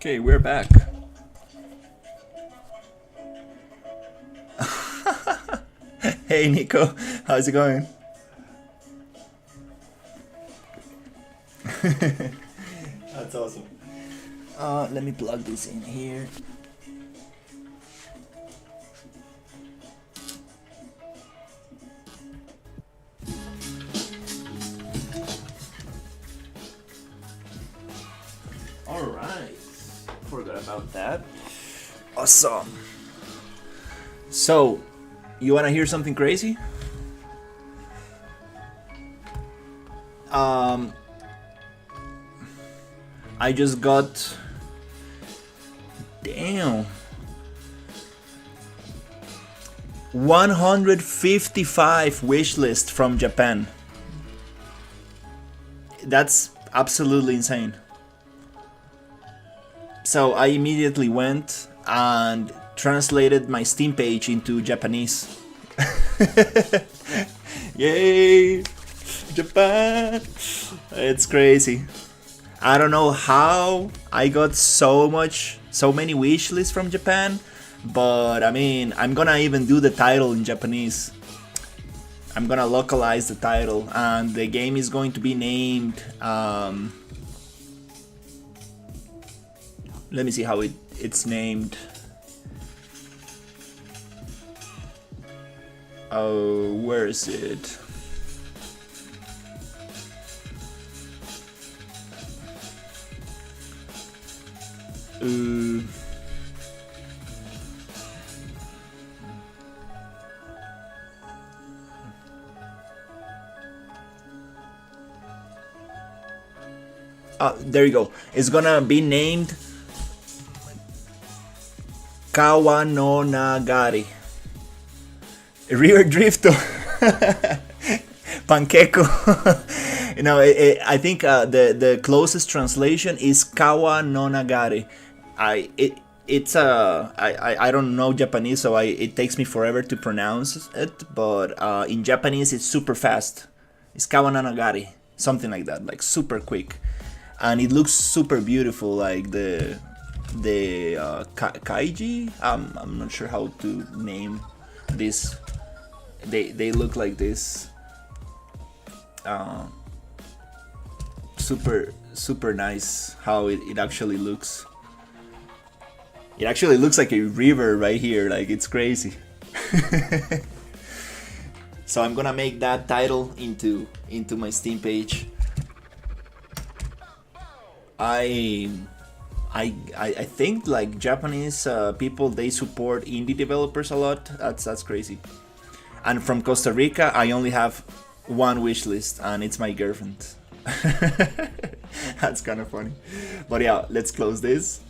Okay, we're back. Hey Nico, how's it going? That's awesome. Let me plug this in here. Alright, forgot about that. Awesome. So, you wanna hear something crazy? I just got, damn, 155 wishlist from Japan. That's absolutely insane. So I immediately went and translated my Steam page into Japanese. Yay! Japan! It's crazy. I don't know how I got so many wish lists from Japan, but I mean, I'm gonna even do the title in Japanese. I'm gonna localize the title, and the game is going to be named. Let me see how it's named. Oh, where is it? There you go. It's gonna be named Kawanonagari. River Drifto. Pankeko. You know, I think the closest translation is Kawanonagari. I don't know Japanese, so it takes me forever to pronounce it. But in Japanese, it's super fast. It's Kawanonagari, something like that, like super quick, and it looks super beautiful. Like the kaiji. I'm not sure how to name this. They look like this. Super nice how it actually looks. It actually looks like a river right here, like it's crazy. So I'm gonna make that title into my Steam page. I think like Japanese people, they support indie developers a lot. That's crazy. And from Costa Rica, I only have one wish list, and it's my girlfriend. That's kind of funny. But yeah, let's close this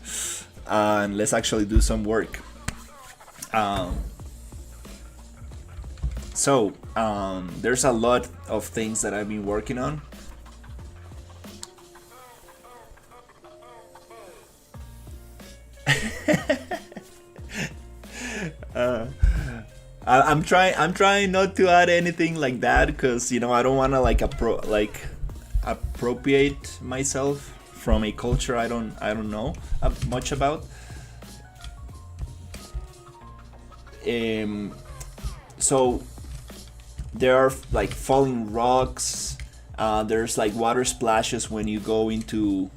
and let's actually do some work. There's a lot of things that I've been working on. I'm trying not to add anything like that, because I don't want to appropriate myself from a culture I don't know much about. So there are like falling rocks. There's like water splashes when you drop into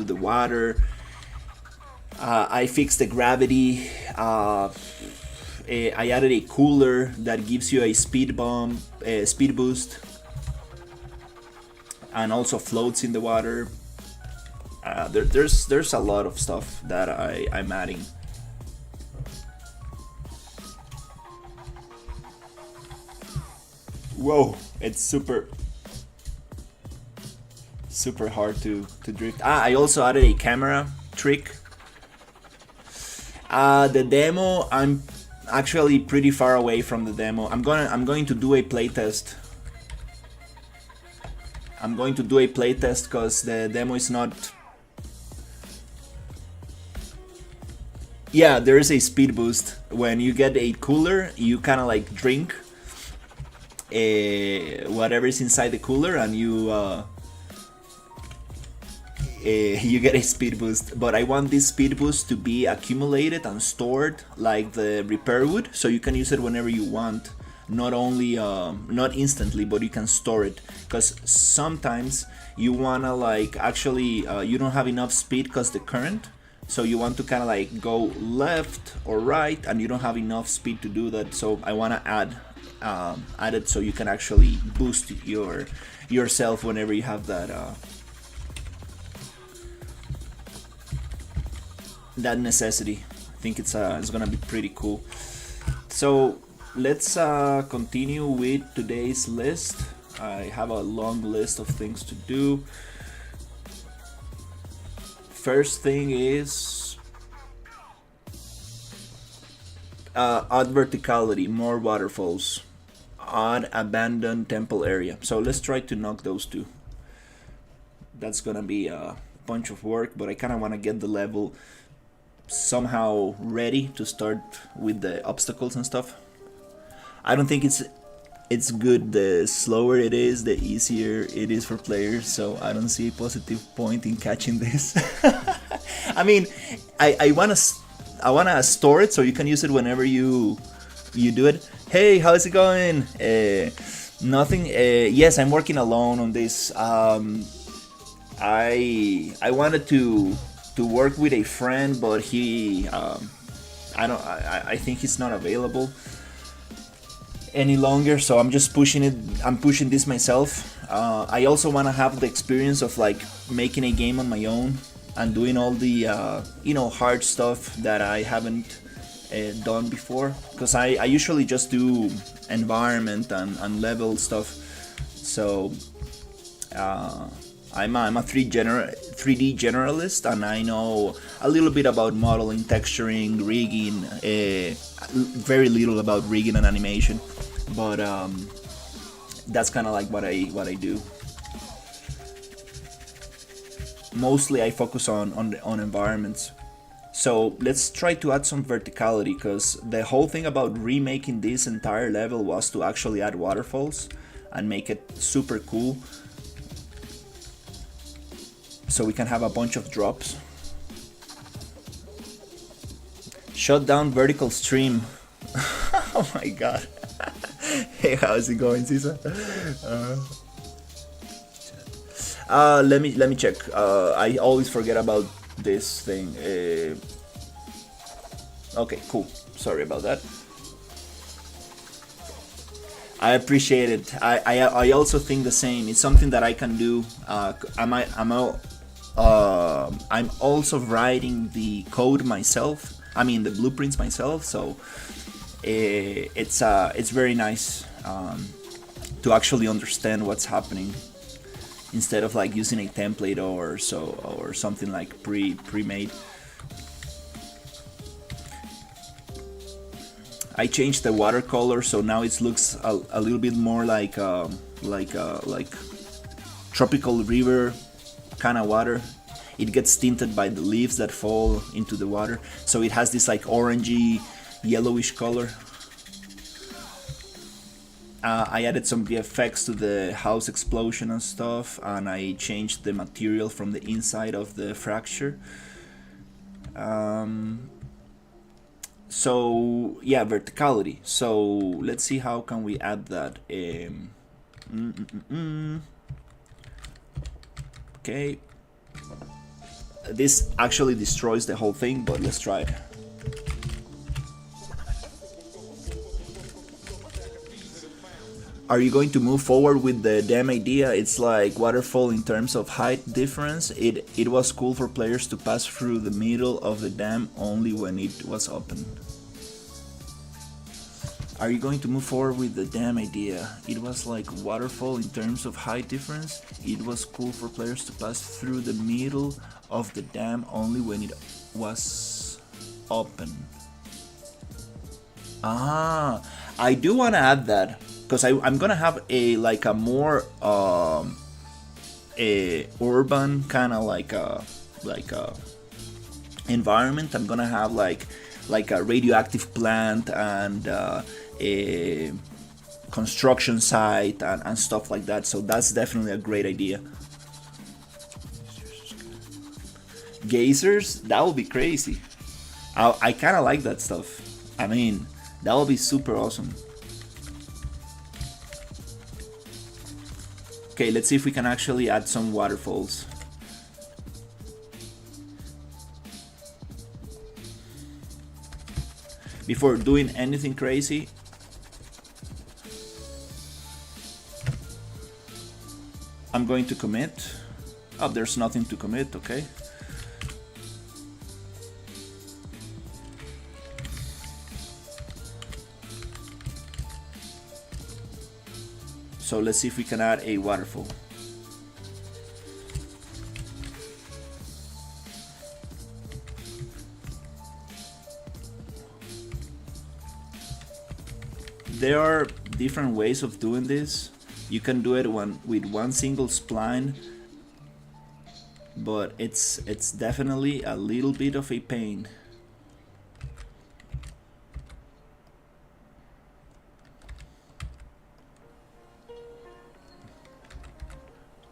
the water. I fixed the gravity. I added a cooler that gives you a speed boost, and also floats in the water. There's a lot of stuff that I'm adding. Whoa, it's super hard to drift. I also added a camera trick. The demo, I'm actually pretty far away from the demo. I'm going to do a playtest. I'm going to do a playtest because the demo is not. Yeah, there is a speed boost. When you get a cooler, you kind of like drink whatever is inside the cooler, and you get a speed boost. But I want this speed boost to be accumulated and stored like the repair wood, so you can use it whenever you want. Not only not instantly, but you can store it, because sometimes you wanna like actually you don't have enough speed because the current, so you want to kind of like go left or right, and you don't have enough speed to do that. So I want to add it so you can actually boost yourself whenever you have that that necessity. I think it's gonna be pretty cool. So let's continue with today's list. I have a long list of things to do. First thing is odd verticality, more waterfalls, odd abandoned temple area. So let's try to knock those two. That's gonna be a bunch of work, but I kind of want to get the level somehow ready to start with the obstacles and stuff. I don't think it's good. The slower it is, the easier it is for players, so I don't see a positive point in catching this. I mean, I wanna store it so you can use it whenever you do it. Hey, how's it going? Nothing. Yes, I'm working alone on this. I wanted to work with a friend, but he I think he's not available any longer, so I'm just pushing it. I'm pushing this myself. I also want to have the experience of like making a game on my own and doing all the hard stuff that I haven't done before, because I usually just do environment and level stuff. So I'm a 3D generalist, and I know a little bit about modeling, texturing, rigging, very little about rigging and animation, but that's kind of like what I do. Mostly I focus on environments. So let's try to add some verticality, because the whole thing about remaking this entire level was to actually add waterfalls and make it super cool, so we can have a bunch of drops. Shut down vertical stream. Oh my god. Hey, how's it going, Cesar? Let me check. I always forget about this thing. Okay, cool. Sorry about that. I appreciate it. I also think the same. It's something that I can do. I'm also writing the code myself. I mean the blueprints myself. So it's very nice to actually understand what's happening, instead of like using a template or something like pre-made. I changed the watercolor, so now it looks a little bit more like tropical river kind of water. It gets tinted by the leaves that fall into the water, so it has this like orangey, yellowish color. I added some VFX to the house explosion and stuff, and I changed the material from the inside of the fracture. So yeah, verticality. So let's see how can we add that. Okay, this actually destroys the whole thing, but let's try it. Are you going to move forward with the dam idea? It's like waterfall in terms of height difference. It was cool for players to pass through the middle of the dam only when it was open. Are you going to move forward with the dam idea? It was like waterfall in terms of height difference. It was cool for players to pass through the middle of the dam only when it was open. Ah, I do want to add that, because I'm gonna have a more a urban kind of like a environment. I'm gonna have like a radioactive plant and a construction site and stuff like that. So that's definitely a great idea. Geysers, that would be crazy. I kind of like that stuff. I mean, that would be super awesome. Okay, let's see if we can actually add some waterfalls. Before doing anything crazy, I'm going to commit. Oh, there's nothing to commit, okay. So let's see if we can add a waterfall. There are different ways of doing this. You can do it with one single spline, but it's definitely a little bit of a pain.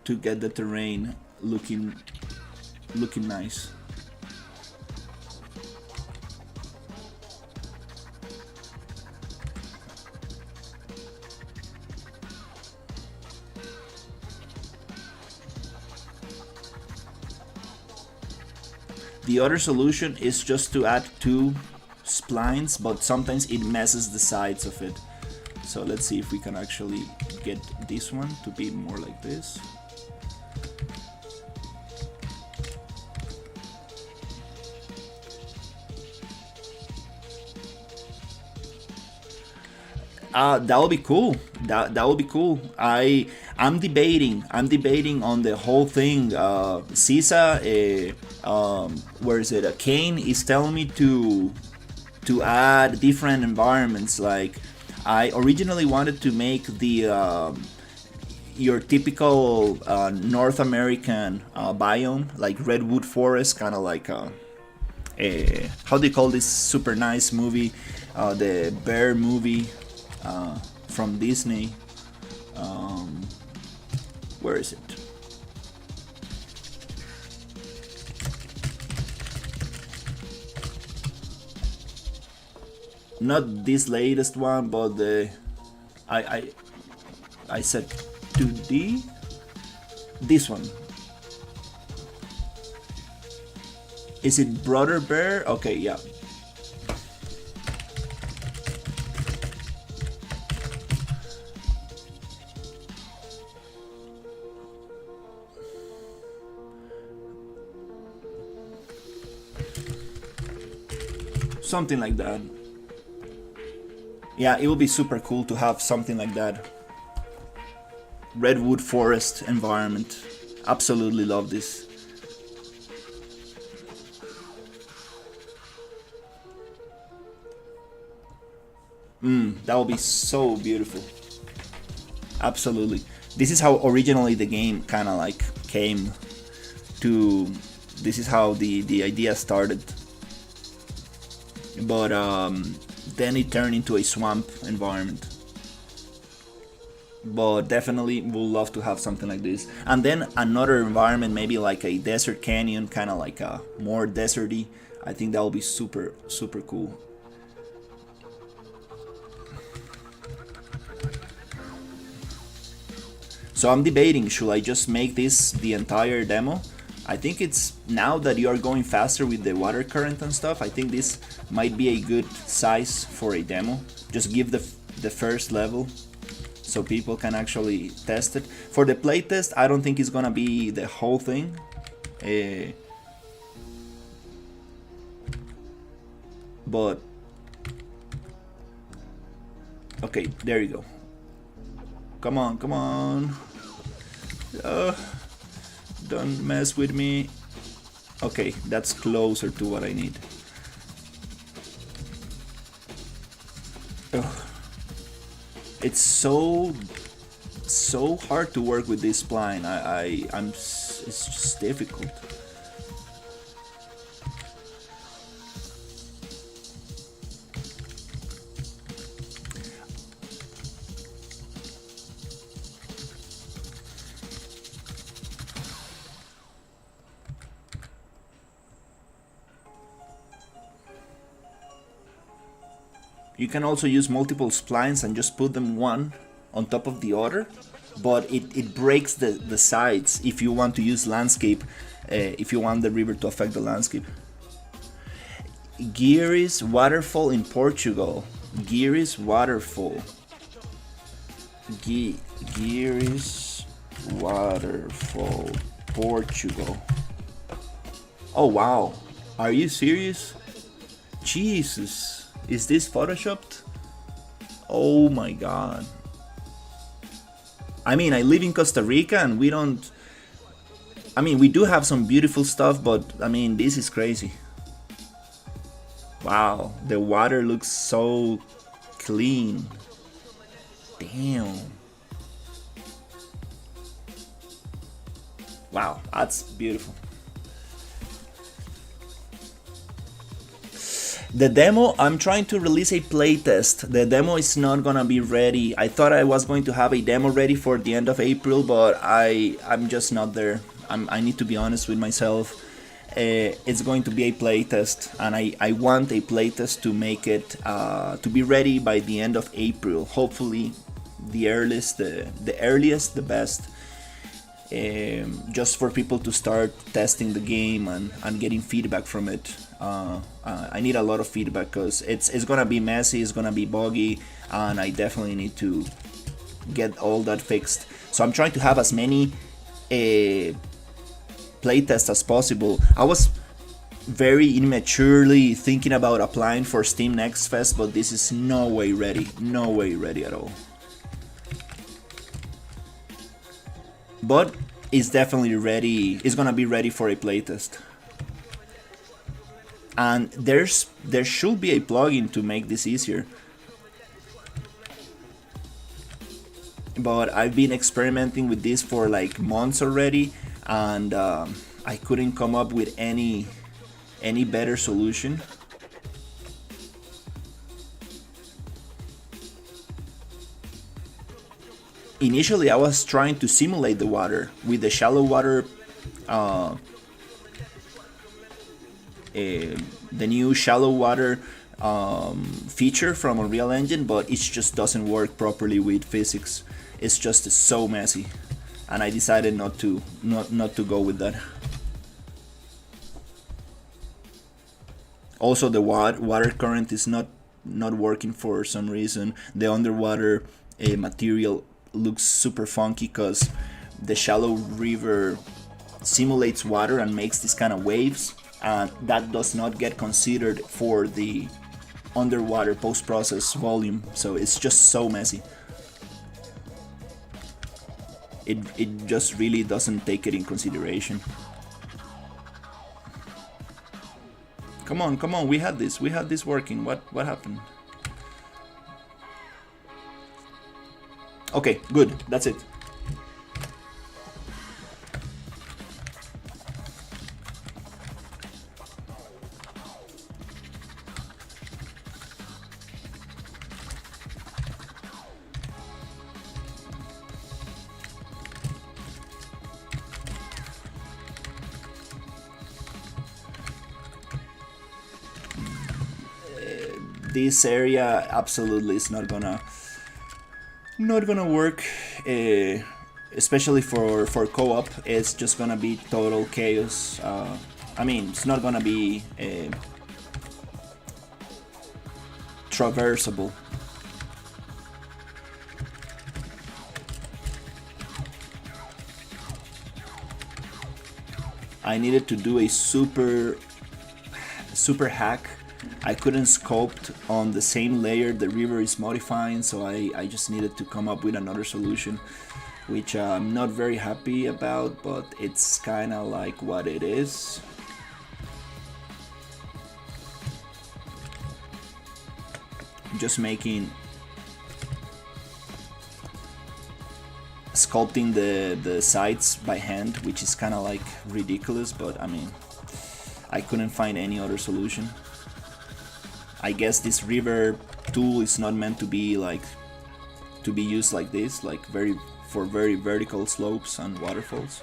To get the terrain looking nice. The other solution is just to add 2 splines, but sometimes it messes the sides of it. So let's see if we can actually get this one to be more like this. That would be cool. That would be cool. I'm debating on the whole thing. Sisa, where is it? Kane is telling me to add different environments. Like, I originally wanted to make the your typical North American biome, like redwood forest, kind of like how do you call this super nice movie, the bear movie from Disney. Where is it? Not this latest one, but the I said 2D. This one. Is it Brother Bear? Okay, yeah. Something like that. Yeah, it would be super cool to have something like that. Redwood forest environment. Absolutely love this. That would be so beautiful. Absolutely. This is how originally the game kind of like came to. This is how the idea started. But then it turned into a swamp environment. But definitely would love to have something like this. And then another environment, maybe like a desert canyon, kind of like a more deserty. I think that would be super, super cool. So I'm debating, should I just make this the entire demo? I think it's, now that you are going faster with the water current and stuff, I think this might be a good size for a demo. Just give the first level so people can actually test it. For the playtest, I don't think it's gonna be the whole thing. But okay, there you go. Come on, come on. Don't mess with me. Okay, that's closer to what I need. Ugh. It's so hard to work with this spline. It's just difficult. You can also use multiple splines and just put them one on top of the other, but it breaks the sides if you want to use landscape, if you want the river to affect the landscape. Guiris waterfall in Portugal. Guiris waterfall. Guiris waterfall, Portugal. Oh wow, are you serious? Jesus, is this photoshopped? Oh my god. I mean, I live in Costa Rica and we don't... I mean, we do have some beautiful stuff, but I mean, this is crazy. Wow, the water looks so clean. Damn. Wow, that's beautiful. The demo, I'm trying to release a playtest. The demo is not gonna be ready. I thought I was going to have a demo ready for the end of April, but I'm just not there. I need to be honest with myself. It's going to be a playtest, and I want a playtest to make it to be ready by the end of April. Hopefully, the earliest, the best. Just for people to start testing the game and getting feedback from it. I need a lot of feedback because it's gonna be messy, it's gonna be buggy, and I definitely need to get all that fixed. So I'm trying to have as many playtests as possible. I was very immaturely thinking about applying for Steam Next Fest, but this is no way ready at all. But it's definitely ready. It's gonna be ready for a playtest. And there should be a plugin to make this easier. But I've been experimenting with this for like months already, and I couldn't come up with any better solution. Initially, I was trying to simulate the water with the shallow water, the new shallow water feature from Unreal Engine, but it just doesn't work properly with physics. It's just so messy, and I decided not to go with that. Also, the water current is not working for some reason. The underwater material looks super funky because the shallow river simulates water and makes these kind of waves, and that does not get considered for the underwater post-process volume, so it's just so messy. It just really doesn't take it in consideration. Come on, we had this working. What happened? Okay, good, that's it. This area absolutely is not gonna work, especially for co-op. It's just gonna be total chaos. I mean, it's not gonna be traversable. I needed to do a super hack. I couldn't sculpt on the same layer the river is modifying, so I just needed to come up with another solution, which I'm not very happy about, but it's kind of like what it is. Just sculpting the sides by hand, which is kind of like ridiculous, but I mean, I couldn't find any other solution. I guess this river tool is not meant to be used like this, like for very vertical slopes and waterfalls.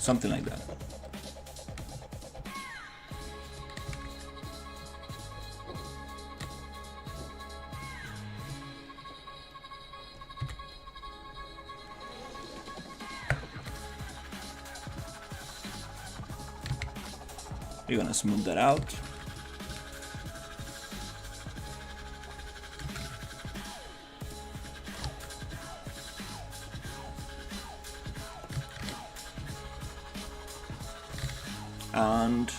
something like that. We're gonna smooth that out. And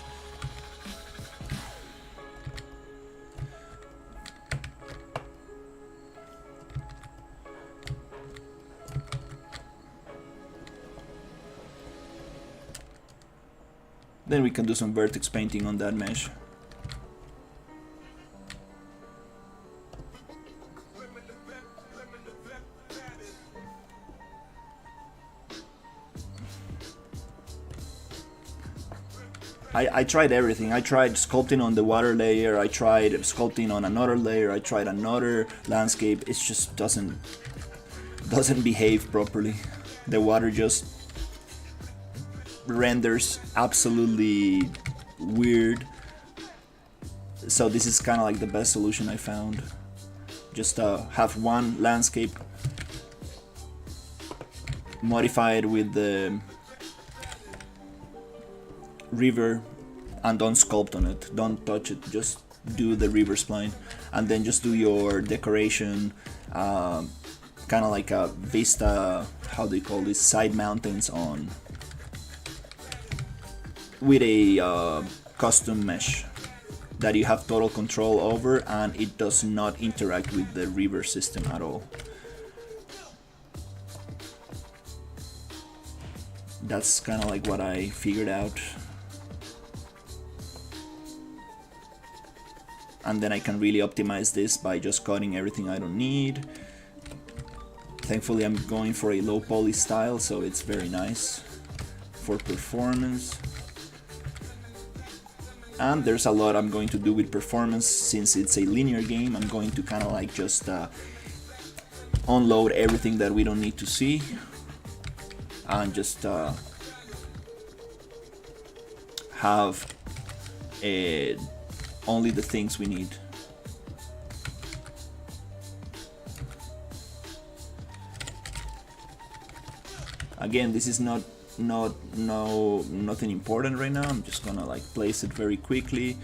then we can do some vertex painting on that mesh. I tried everything. I tried sculpting on the water layer, I tried sculpting on another layer, I tried another landscape. It just doesn't behave properly. The water just renders absolutely weird. So this is kind of like the best solution I found. Just have one landscape modified with the river and don't sculpt on it, don't touch it, just do the river spline, and then just do your decoration, kind of like a vista, how do you call this, side mountains on with a custom mesh that you have total control over, and it does not interact with the river system at all. That's kind of like what I figured out. And then I can really optimize this by just cutting everything I don't need. Thankfully I'm going for a low poly style, so it's very nice for performance. And there's a lot I'm going to do with performance. Since it's a linear game, I'm going to kind of like just unload everything that we don't need to see and just have only the things we need. Again, this is nothing important right now. I'm just gonna like place it very quickly.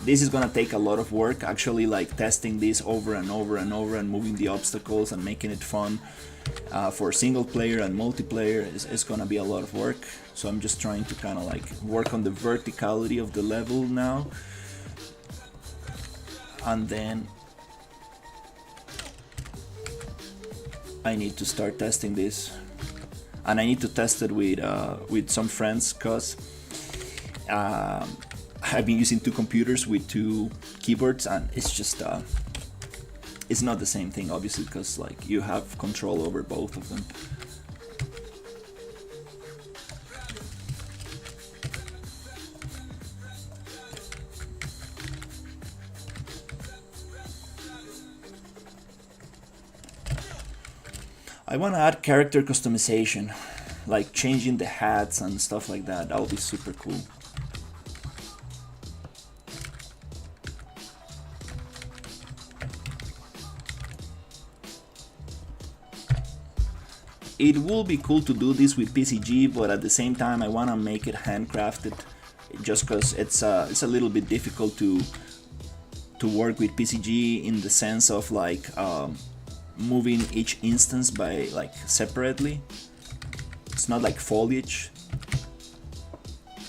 This is gonna take a lot of work, actually, like testing this over and over and over and moving the obstacles and making it fun. For single player and multiplayer is gonna be a lot of work, so I'm just trying to kind of like work on the verticality of the level now, and then I need to start testing this, and I need to test it with some friends, cause I've been using two computers with two keyboards, and it's just it's not the same thing, obviously, because like you have control over both of them. I want to add character customization, like changing the hats and stuff like that. That would be super cool. It will be cool to do this with PCG, but at the same time I want to make it handcrafted, just because it's a little bit difficult to work with PCG in the sense of like moving each instance by like separately. It's not like foliage.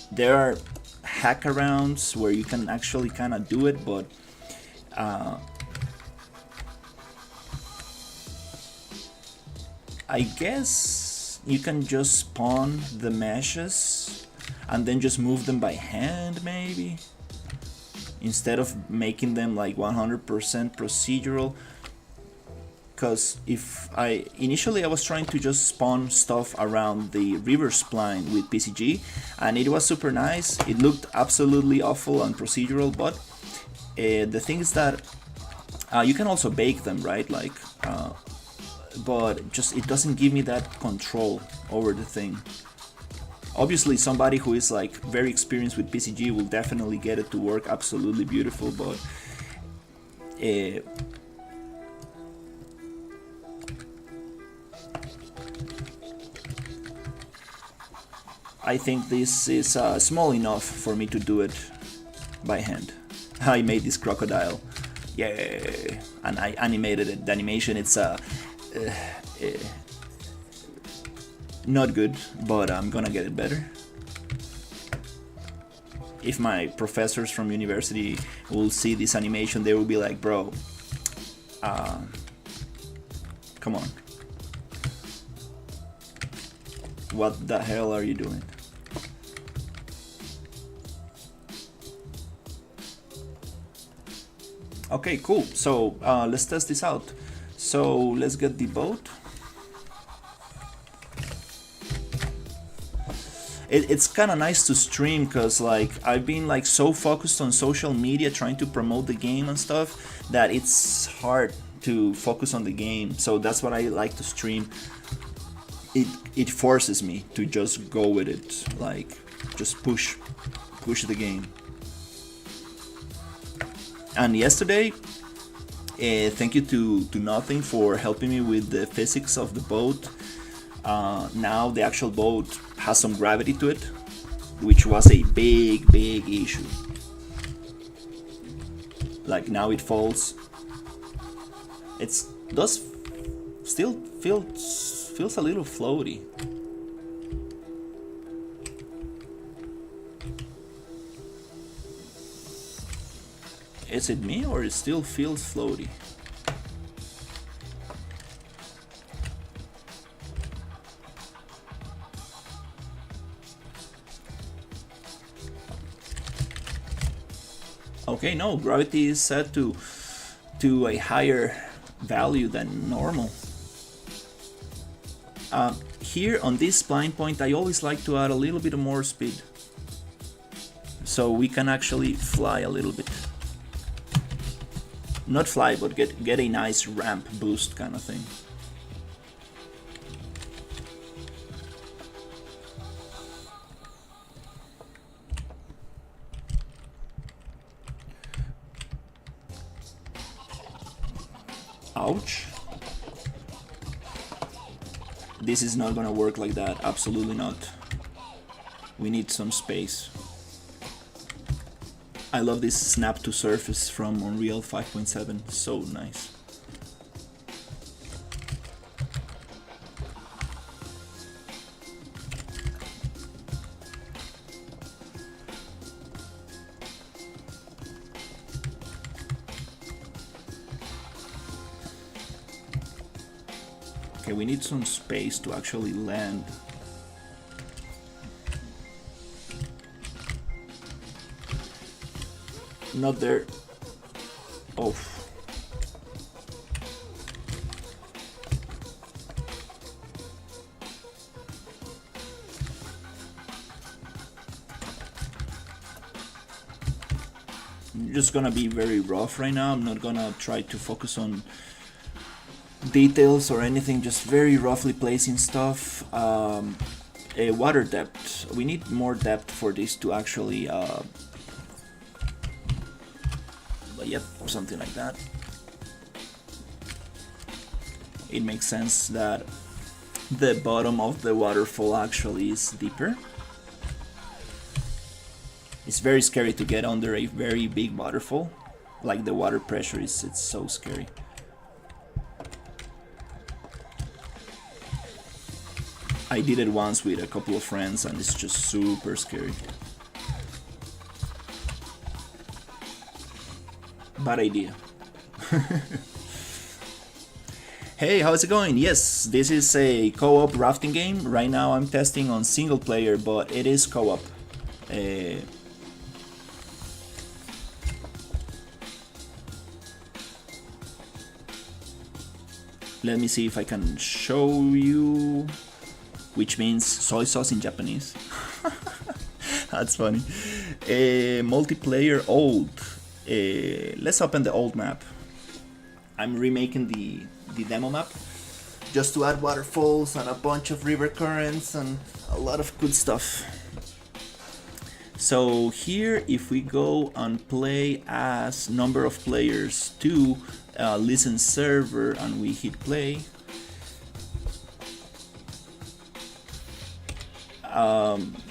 There are hack arounds where you can actually kind of do it, but I guess you can just spawn the meshes and then just move them by hand, maybe, instead of making them like 100% procedural. Because initially I was trying to just spawn stuff around the river spline with PCG, and it was super nice. It looked absolutely awful and procedural, but the thing is that you can also bake them, right? Like but just it doesn't give me that control over the thing. Obviously, somebody who is like very experienced with PCG will definitely get it to work absolutely beautiful, but I think this is small enough for me to do it by hand. I made this crocodile, yay, and I animated it. The animation, it's not good, but I'm gonna get it better. If my professors from university will see this animation, they will be like, bro, come on, what the hell are you doing? Okay, cool. So let's test this out. So let's get the boat. It's kind of nice to stream because like I've been like so focused on social media trying to promote the game and stuff that it's hard to focus on the game. So that's what I like to stream. It forces me to just go with it, like just push the game. And yesterday, thank you to Nothing for helping me with the physics of the boat. Now the actual boat has some gravity to it, which was a big issue. Like now it falls. It does still feels a little floaty. Is it me or it still feels floaty? Okay, no, gravity is set to a higher value than normal. Here on this blind point, I always like to add a little bit more speed, so we can actually fly a little bit. Not fly, but get a nice ramp boost kind of thing. Ouch. This is not gonna work like that, absolutely not. We need some space. I love this snap to surface from Unreal 5.7, so nice. Okay, we need some space to actually land. Not there. Oh. I'm just gonna be very rough right now. I'm not gonna try to focus on details or anything, just very roughly placing stuff. A water depth. We need more depth for this to actually but yep, something like that. It makes sense that the bottom of the waterfall actually is deeper. It's very scary to get under a very big waterfall. Like the water pressure it's so scary. I did it once with a couple of friends and it's just super scary. Bad idea. Hey, how's it going? Yes, this is a co-op rafting game. Right now I'm testing on single player, but it is co-op. Let me see if I can show you, which means soy sauce in Japanese. That's funny. Multiplayer old. Let's open the old map. I'm remaking the demo map. just to add waterfalls and a bunch of river currents and a lot of good stuff. So here, if we go and play as number of players 2, listen server, and we hit play,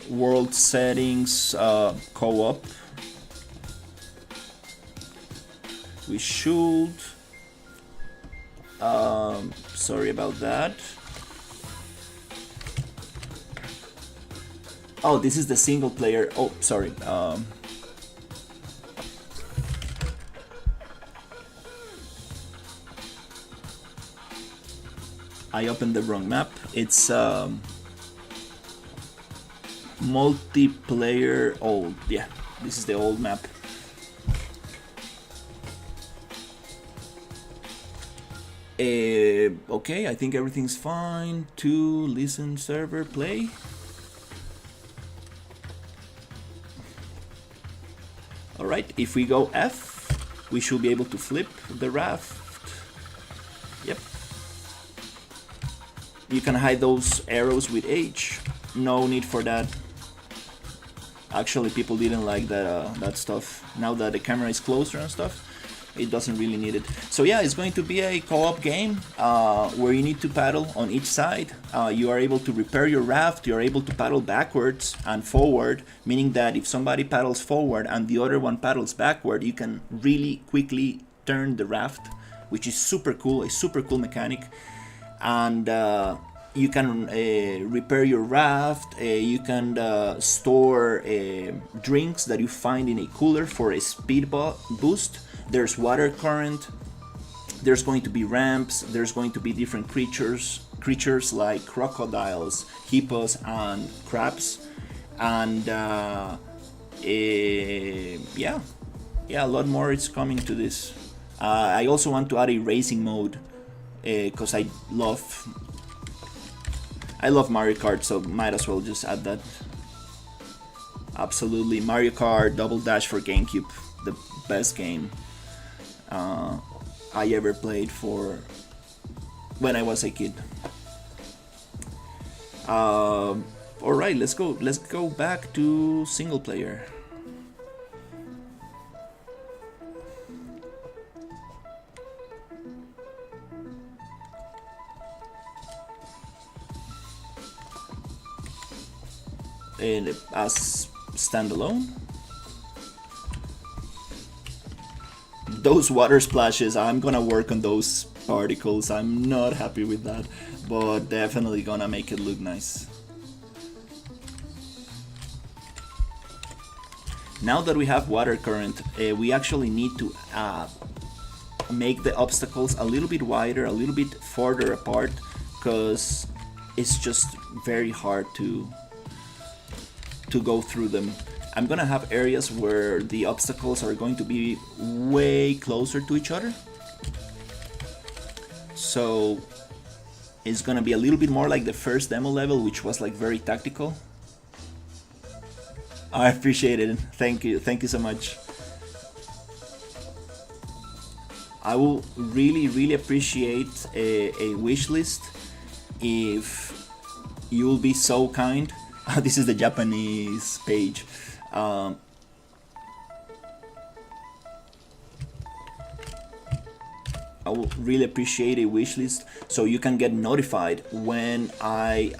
world settings, co-op, we should, sorry about that. Oh, this is the single player. Oh, sorry. I opened the wrong map. It's multiplayer old. Yeah, this is the old map. Okay, I think everything's fine. To listen server, play. Alright, if we go F, we should be able to flip the raft. Yep. You can hide those arrows with H. No need for that. Actually, people didn't like that stuff. Now that the camera is closer and stuff, it doesn't really need it. So yeah, it's going to be a co-op game where you need to paddle on each side. You are able to repair your raft. You are able to paddle backwards and forward, meaning that if somebody paddles forward and the other one paddles backward, you can really quickly turn the raft, which is super cool, a super cool mechanic. And you can repair your raft. You can store drinks that you find in a cooler for a speed boost. There's water current, there's going to be ramps, there's going to be different creatures like crocodiles, hippos, and crabs. And yeah, a lot more is coming to this. I also want to add a racing mode, because I love Mario Kart, so might as well just add that. Absolutely, Mario Kart Double Dash for GameCube, the best game I ever played for when I was a kid. Alright, let's go back to single player. And as standalone. Those water splashes, I'm gonna work on those particles. I'm not happy with that, but definitely gonna make it look nice. Now that we have water current, we actually need to make the obstacles a little bit wider, a little bit farther apart, because it's just very hard to go through them. I'm gonna have areas where the obstacles are going to be way closer to each other. So it's gonna be a little bit more like the first demo level, which was like very tactical. I appreciate it. Thank you so much. I will really appreciate a wish list if you will be so kind. This is the Japanese page. I will really appreciate a wish list so you can get notified when I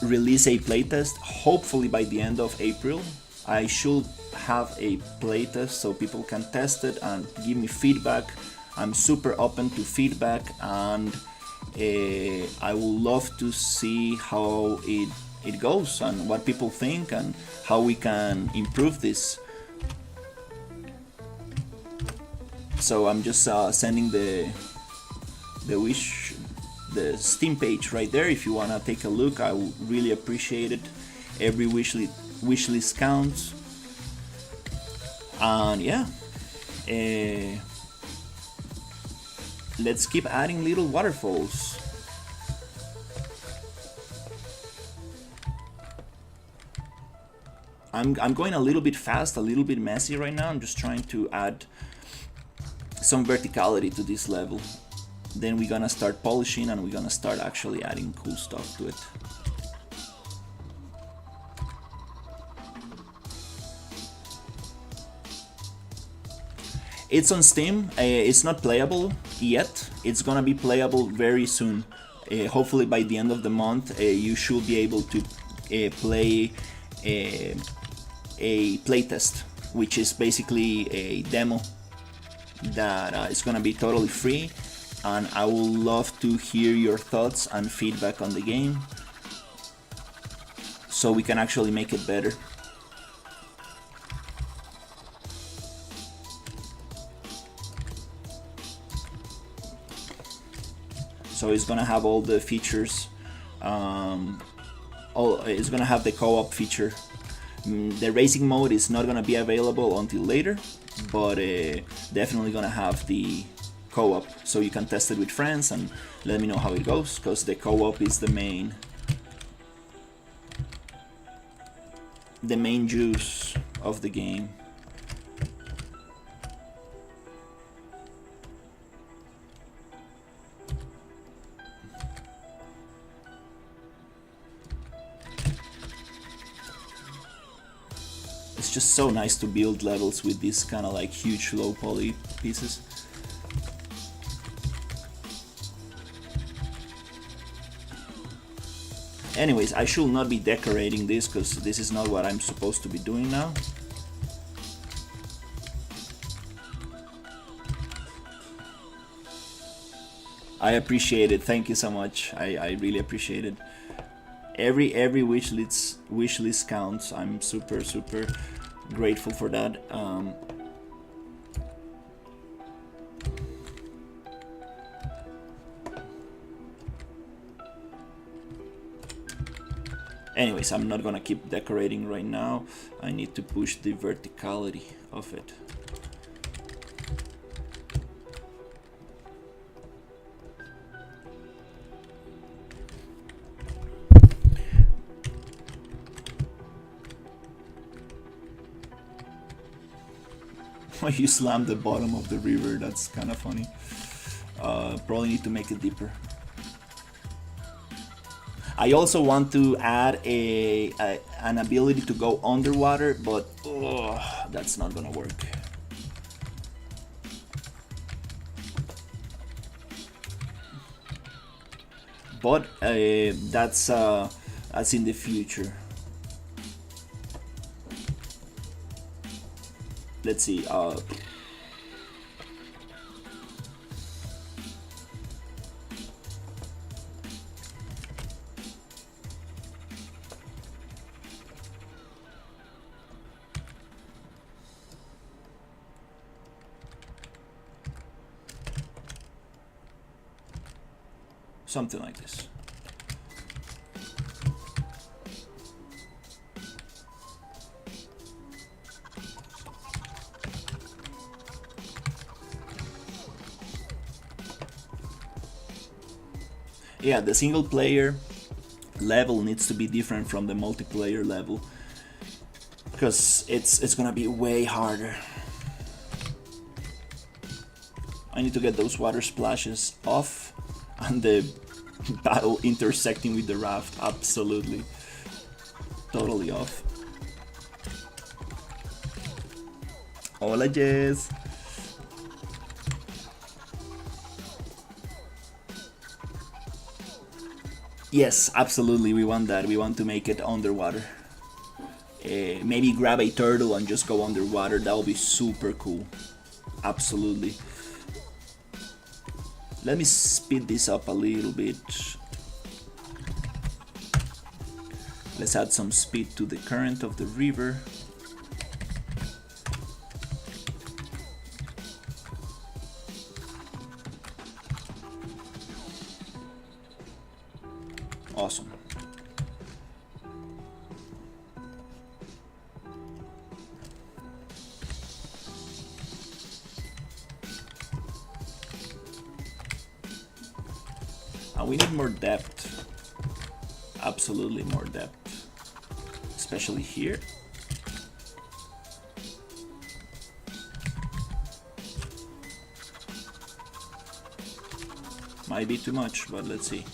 release a playtest. Hopefully by the end of April I should have a playtest so people can test it and give me feedback. I'm super open to feedback, and I would love to see how it goes and what people think and how we can improve this. So I'm just sending the Steam page right there. If you wanna take a look, I would really appreciate it. Every wish list counts. And yeah, let's keep adding little waterfalls. I'm going a little bit fast, a little bit messy right now. I'm just trying to add some verticality to this level. then we're gonna start polishing and we're gonna start actually adding cool stuff to it. It's on Steam. It's not playable yet. It's gonna be playable very soon. Hopefully by the end of the month, you should be able to play a playtest, which is basically a demo that is gonna be totally free. And I would love to hear your thoughts and feedback on the game, so we can actually make it better. So it's gonna have all the features. It's gonna have the co-op feature. The racing mode is not gonna be available until later, but definitely gonna have the co-op, so you can test it with friends and let me know how it goes, because the co-op is the main juice of the game. It's just so nice to build levels with these kind of like huge low poly pieces. Anyways, I should not be decorating this because this is not what I'm supposed to be doing now. I appreciate it. Thank you so much. I really appreciate it. Every wishlist counts. I'm super grateful for that. Anyways, I'm not gonna keep decorating right now. I need to push the verticality of it. You slammed the bottom of the river. That's kind of funny. Probably need to make it deeper. I also want to add an ability to go underwater, but that's not gonna work. But that's in the future. Let's see. Something like this. Yeah, the single player level needs to be different from the multiplayer level, because it's gonna be way harder. I need to get those water splashes off and the battle intersecting with the raft absolutely totally off. Hola Jess. Yes, absolutely, we want that. We want to make it underwater. Maybe grab a turtle and just go underwater. That would be super cool. Absolutely. Let me speed this up a little bit. Let's add some speed to the current of the river. Awesome. And we need more depth. Absolutely more depth. Especially here. Might be too much, but let's see.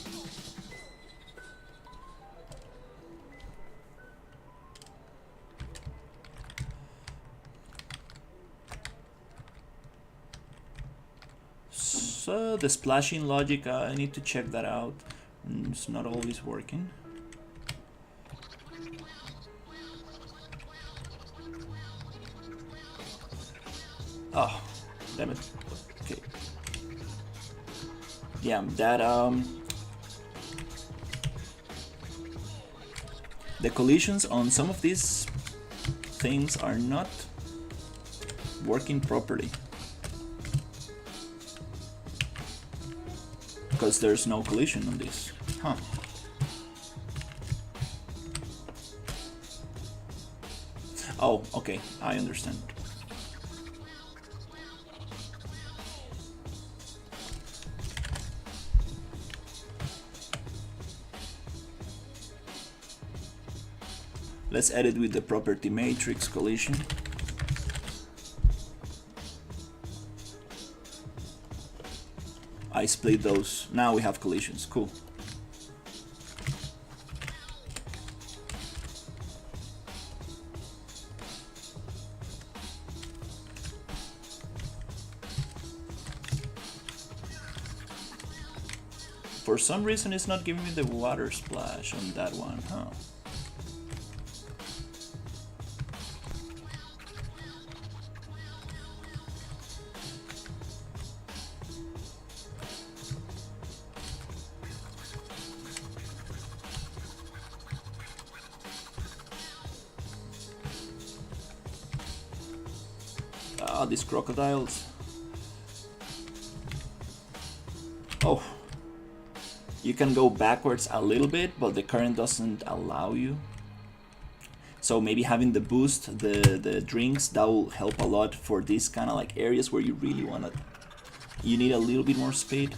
So the splashing logic, I need to check that out. It's not always working. Oh, damn it. Okay. Yeah, that the collisions on some of these things are not working properly. Because there's no collision on this. Huh. Oh, okay, I understand. Let's edit with the property matrix collision. I split those. Now we have collisions. Cool. For some reason it's not giving me the water splash on that one, huh? Ah, these crocodiles. Oh. You can go backwards a little bit, but the current doesn't allow you. So maybe having the boost, the drinks, that will help a lot for these kind of like areas where you really want to, you need a little bit more speed.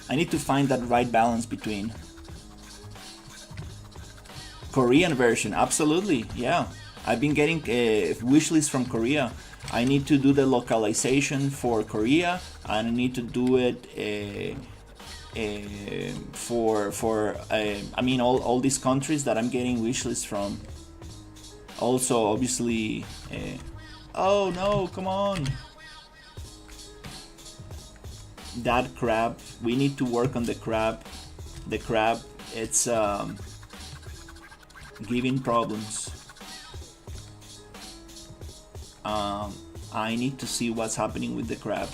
I need to find that right balance between. Korean version, absolutely, yeah. I've been getting wishlist from Korea. I need to do the localization for Korea, and I need to do it for I mean all these countries that I'm getting wishlists from. Also, obviously, oh no, come on! That crab, we need to work on the crab. The crab, it's giving problems. I need to see what's happening with the crab.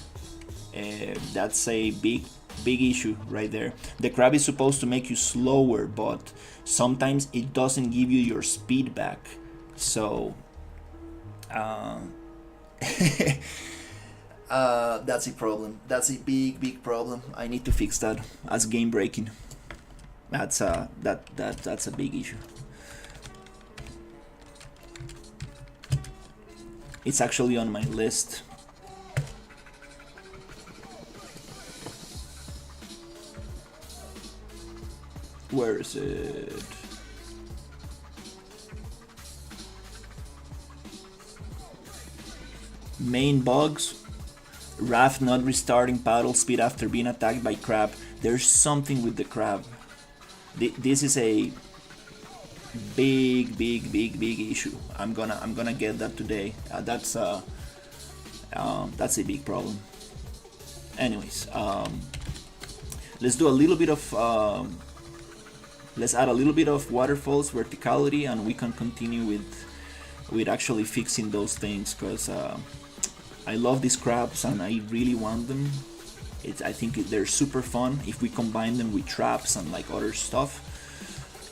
That's a big issue right there. The crab is supposed to make you slower, but sometimes it doesn't give you your speed back. So that's a problem. That's a big problem. I need to fix that as game breaking. That's a big issue. It's actually on my list. Where is it? Main bugs. Raft not restarting paddle speed after being attacked by crab. There's something with the crab. This is a big issue. I'm gonna get that today. That's a big problem. Anyways, let's do a little bit of let's add a little bit of waterfalls verticality, and we can continue with actually fixing those things, because I love these crabs and I really want them. I think they're super fun if we combine them with traps and like other stuff.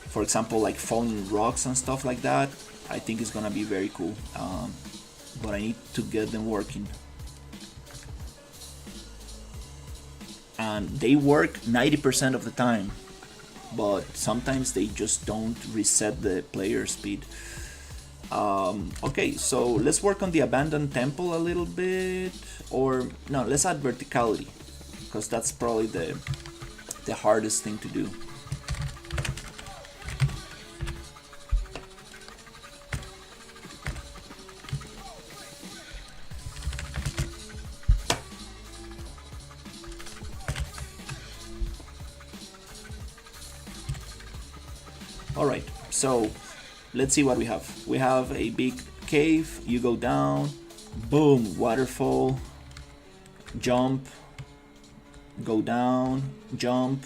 For example, like falling rocks and stuff like that. I think it's gonna be very cool. But I need to get them working. And they work 90% of the time, but sometimes they just don't reset the player speed. Okay, so let's work on the abandoned temple a little bit, or no, let's add verticality, because that's probably the hardest thing to do. Alright, so let's see what we have. We have a big cave, you go down, boom, waterfall, jump, go down, jump,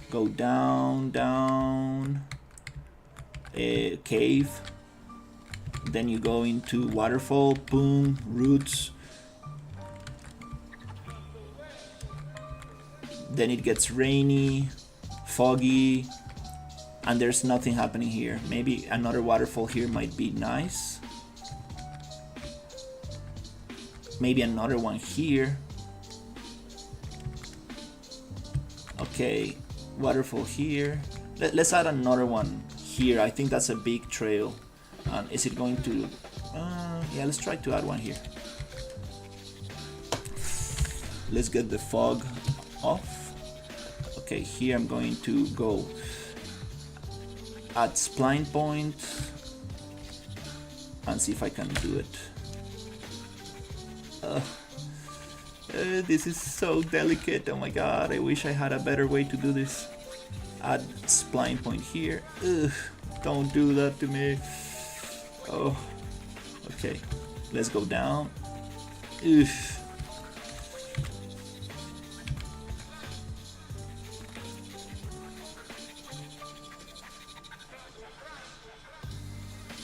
go down, down, a cave, then you go into waterfall, boom, roots, then it gets rainy, foggy, and there's nothing happening here. Maybe another waterfall here might be nice. Maybe another one here. Okay, waterfall here. Let's add another one here. I think that's a big trail. And is it going to... yeah, let's try to add one here. Let's get the fog off. Okay, here I'm going to go at spline point and see if I can do it. This is so delicate. Oh my god, I wish I had a better way to do this. Add spline point here. Ugh, don't do that to me. Oh, okay. Let's go down. Ugh.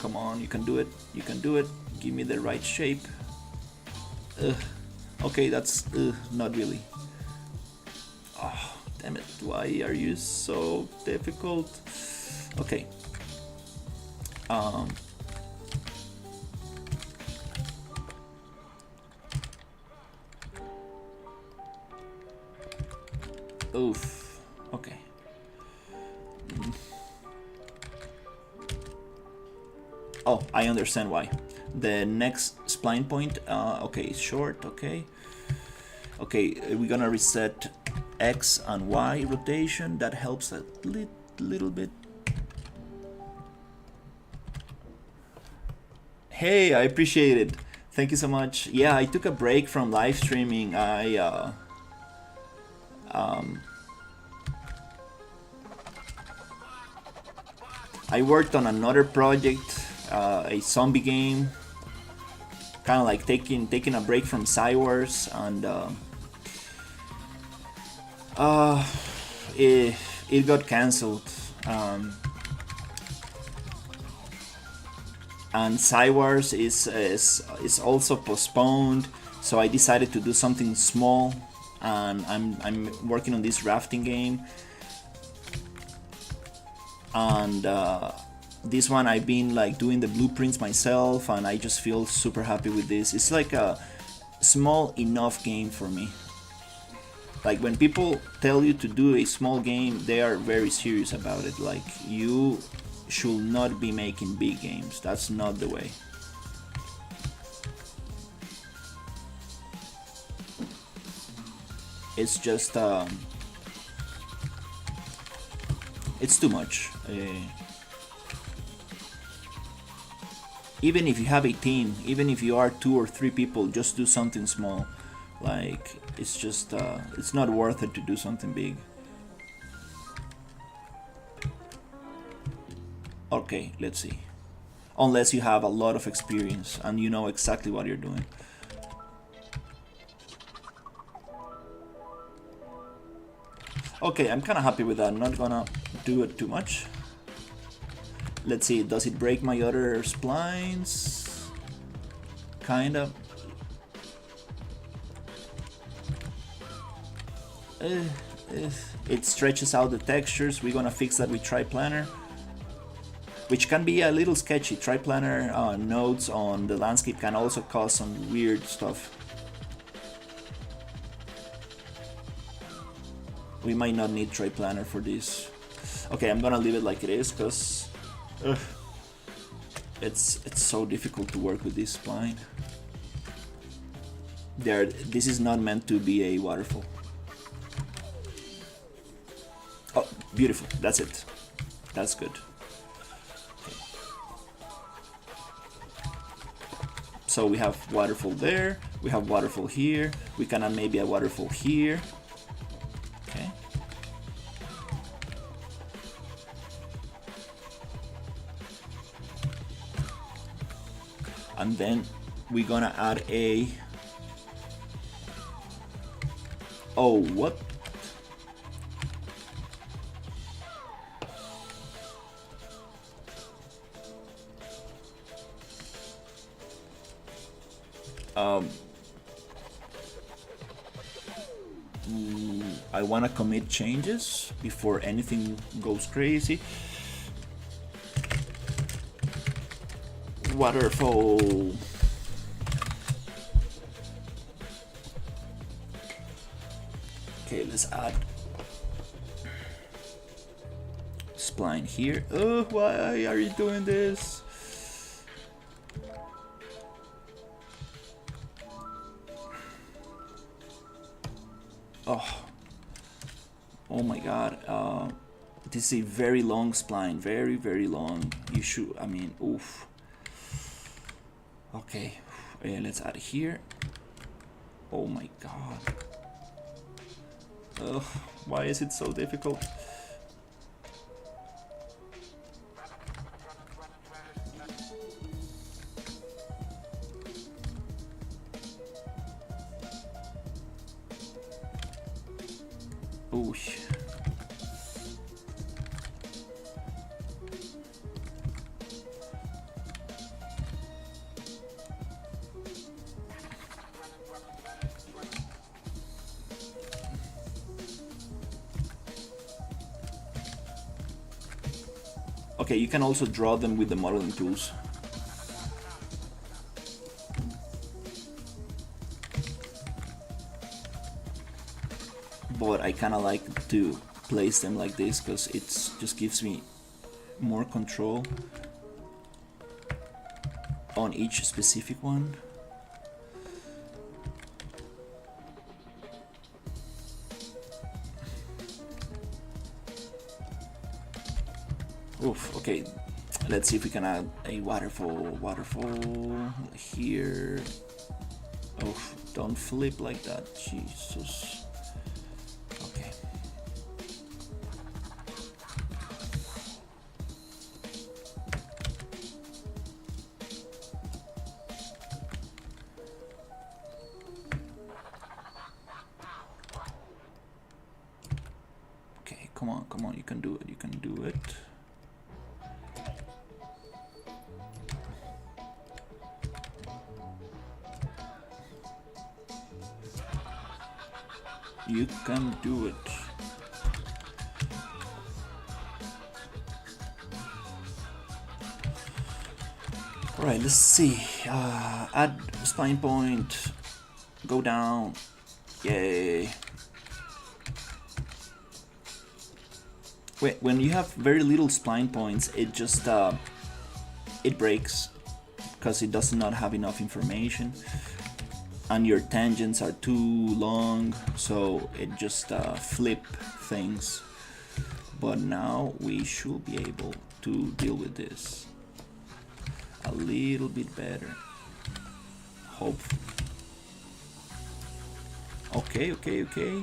Come on, you can do it. You can do it. Give me the right shape. Ugh. Okay, that's not really. Oh, damn it. Why are you so difficult? Okay. Oof. Okay. Oh, I understand why. The next spline point, okay, is short, okay. Okay, we're gonna reset X and Y rotation. That helps a little bit. Hey, I appreciate it. Thank you so much. Yeah, I took a break from live streaming. I worked on another project, a zombie game, kind of like taking a break from Cywars, and it got cancelled. And Cywars is also postponed, so I decided to do something small, and I'm working on this rafting game. And this one I've been like doing the blueprints myself, and I just feel super happy with this. It's like a small enough game for me. Like when people tell you to do a small game, they are very serious about it. Like, you should not be making big games. That's not the way. It's just it's too much. Even if you have a team, even if you are 2 or 3 people, just do something small. Like, it's just it's not worth it to do something big. Okay, let's see. Unless you have a lot of experience and you know exactly what you're doing. Okay, I'm kind of happy with that. I'm not gonna do it too much. Let's see, does it break my other splines? Kind of. It stretches out the textures. We're gonna fix that with triplanar, which can be a little sketchy. Triplanar nodes on the landscape can also cause some weird stuff. We might not need triplanar for this. Okay, I'm gonna leave it like it is, because it's so difficult to work with this spline. This is not meant to be a waterfall. Oh, beautiful. That's it. That's good. Okay. So we have waterfall there. We have waterfall here. We can add maybe a waterfall here. Okay. And then we're gonna add a... Oh, what? I want to commit changes before anything goes crazy. Waterfall. Okay, let's add spline here. Oh, why are you doing this? Oh my god. This is a very long spline, very long. You should, I mean, oof. Okay, let's add it here. Oh my god. Ugh, why is it so difficult? Oosh. Okay, you can also draw them with the modeling tools. But I kind of like to place them like this because it just gives me more control on each specific one. Oof, okay, let's see if we can add a waterfall here. Oh, don't flip like that, Jesus. Okay. Okay, come on, you can do it, you can do it. You can do it. Alright, let's see. Add spine point. Go down. Yay. Wait, when you have very little spline points, it just it breaks because it does not have enough information. And your tangents are too long, so it just flip things. But now we should be able to deal with this a little bit better. Hope. Okay. Okay.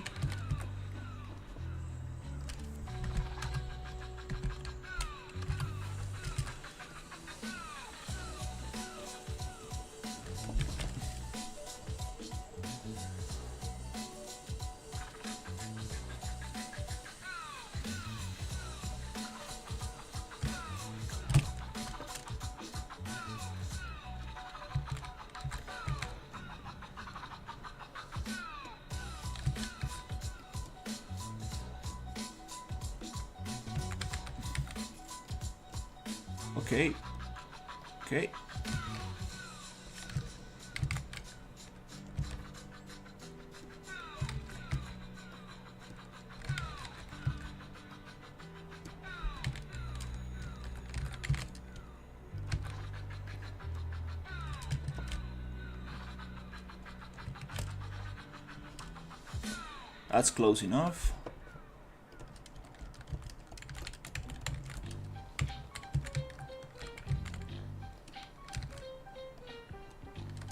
That's close enough.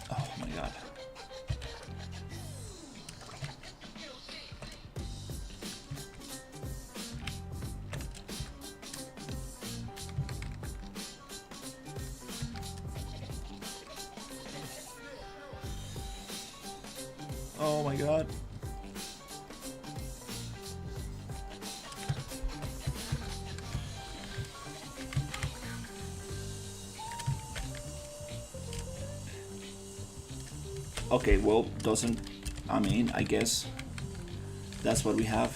Oh my god. Oh my god. Okay, well, doesn't... I mean, I guess that's what we have.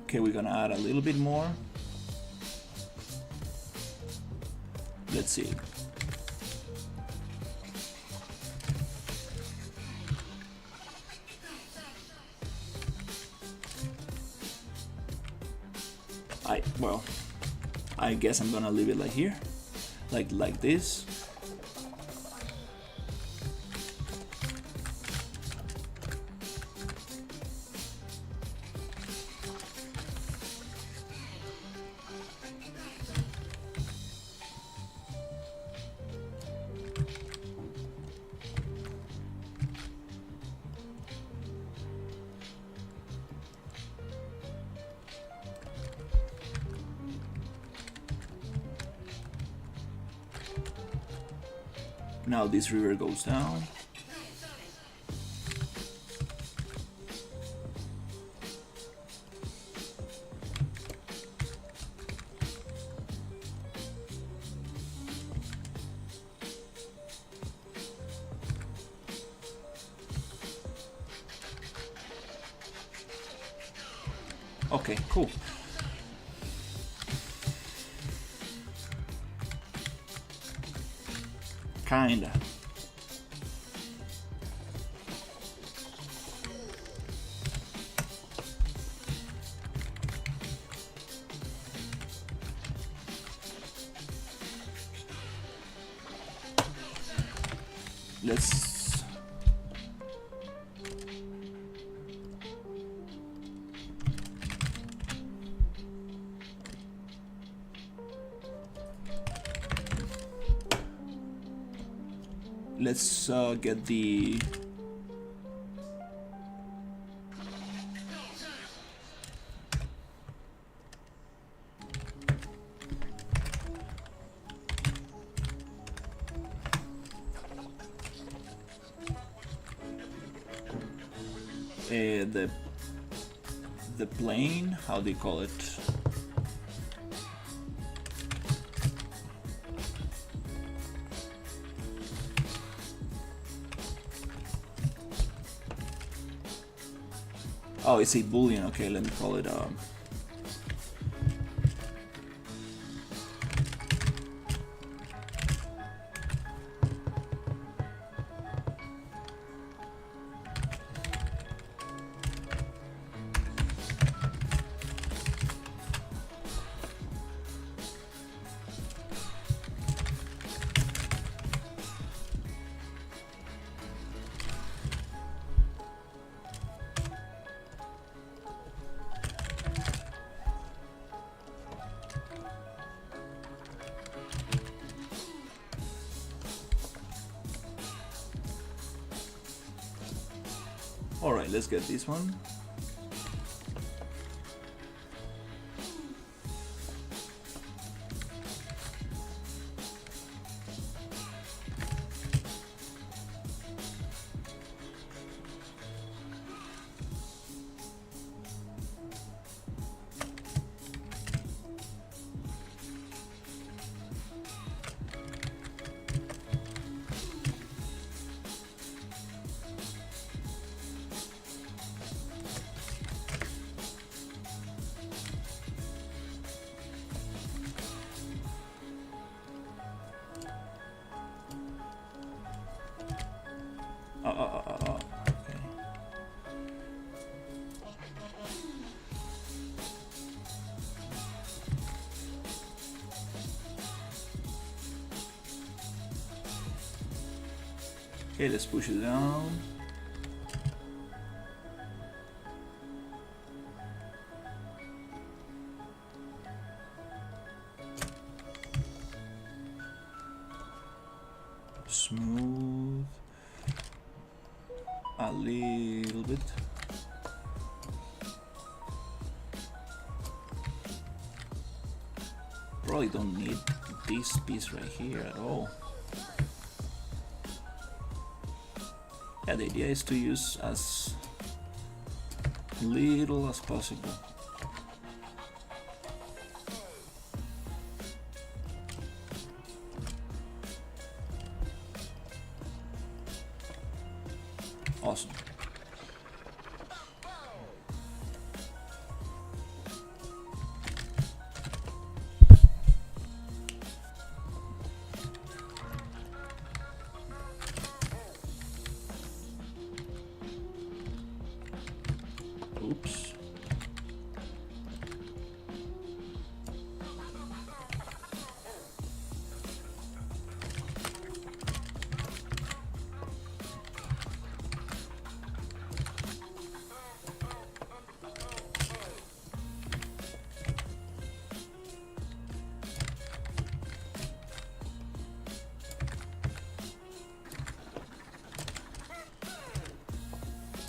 Okay, we're gonna add a little bit more. Let's see. Well, I guess I'm gonna leave it like here, like this. Now this river goes down. Okay, cool. Kinda. Let's... Let's get the... the plane, how do you call it? Oh, it's a boolean. Okay, let me call it Alright, let's get this one. Okay. Okay, let's push it down. a little bit. Probably don't need this piece right here at all. Yeah, the idea is to use as little as possible. Awesome. Oops.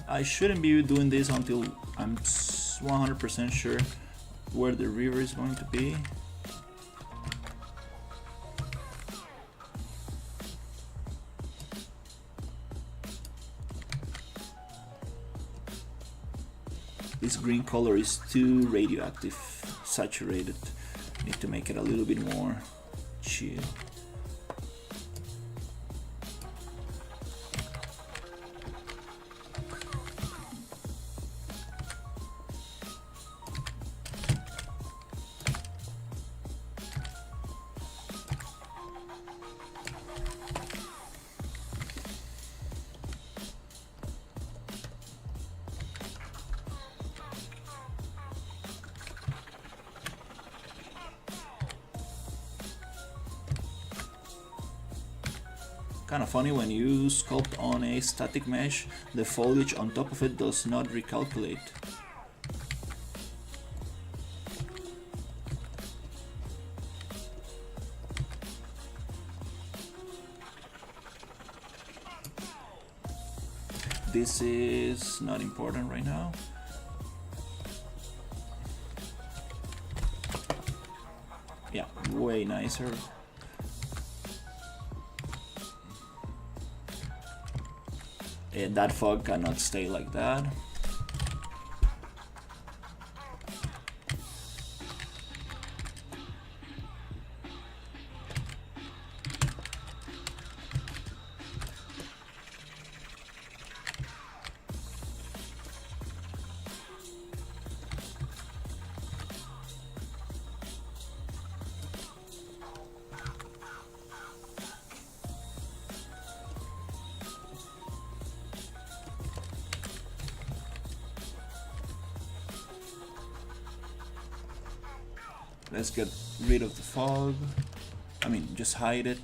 I shouldn't be doing this until I'm 100% sure where the river is going to be. This green color is too radioactive, saturated. Need to make it a little bit more chill. Kind of funny, when you sculpt on a static mesh, the foliage on top of it does not recalculate. This is not important right now. Yeah, way nicer. That fog cannot stay like that. Let's get rid of the fog. I mean, just hide it.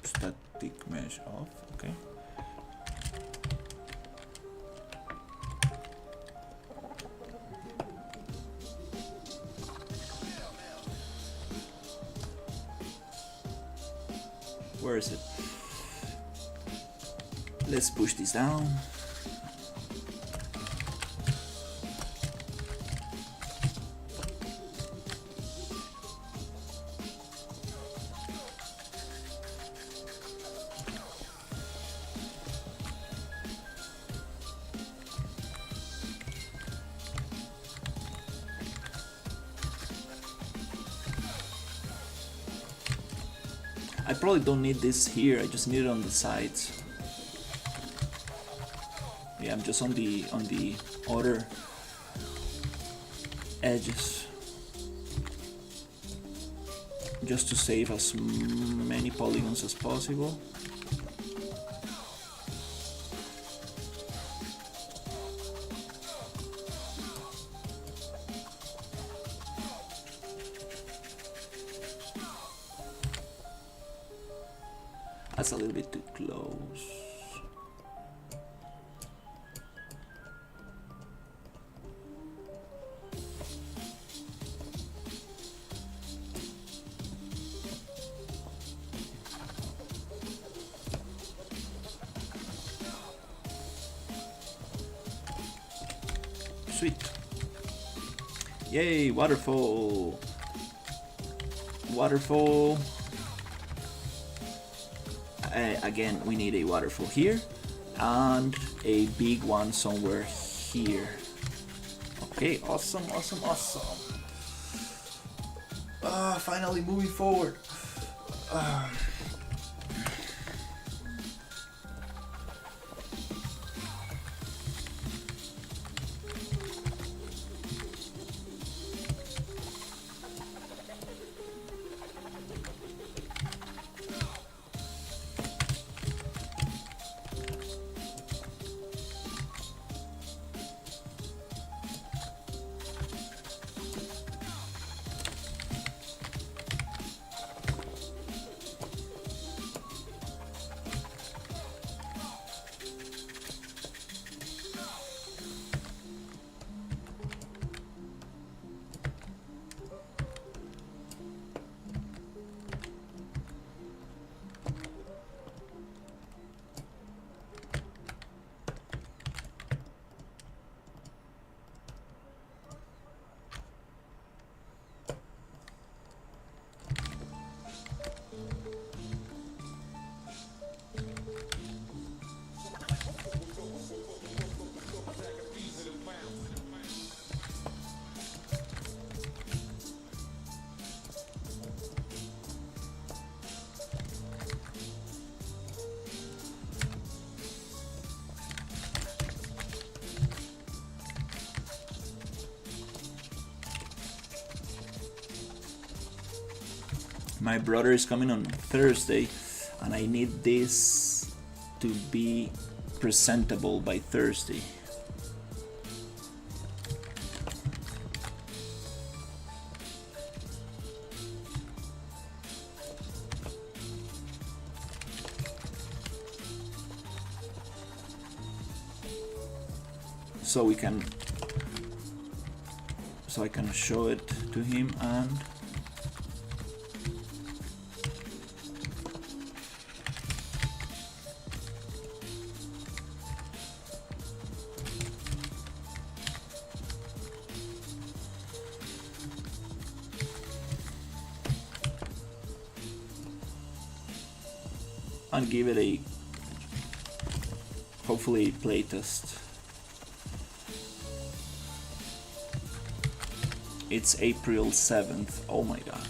Static mesh off, okay. Where is it? Let's push this down. I probably don't need this here, I just need it on the sides. Yeah, I'm just on the outer edges, just to save as many polygons as possible. That's a little bit too close. sweet. Yay, waterfall. Waterfall. Again, we need a waterfall here and a big one somewhere here. Okay, awesome. Finally moving forward. My brother is coming on Thursday, and I need this to be presentable by Thursday. So I can show it to him and give it a hopefully a playtest. It's April 7th. Oh my god.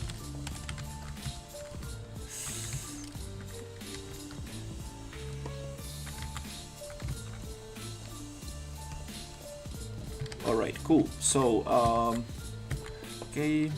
Alright, cool. So, okay.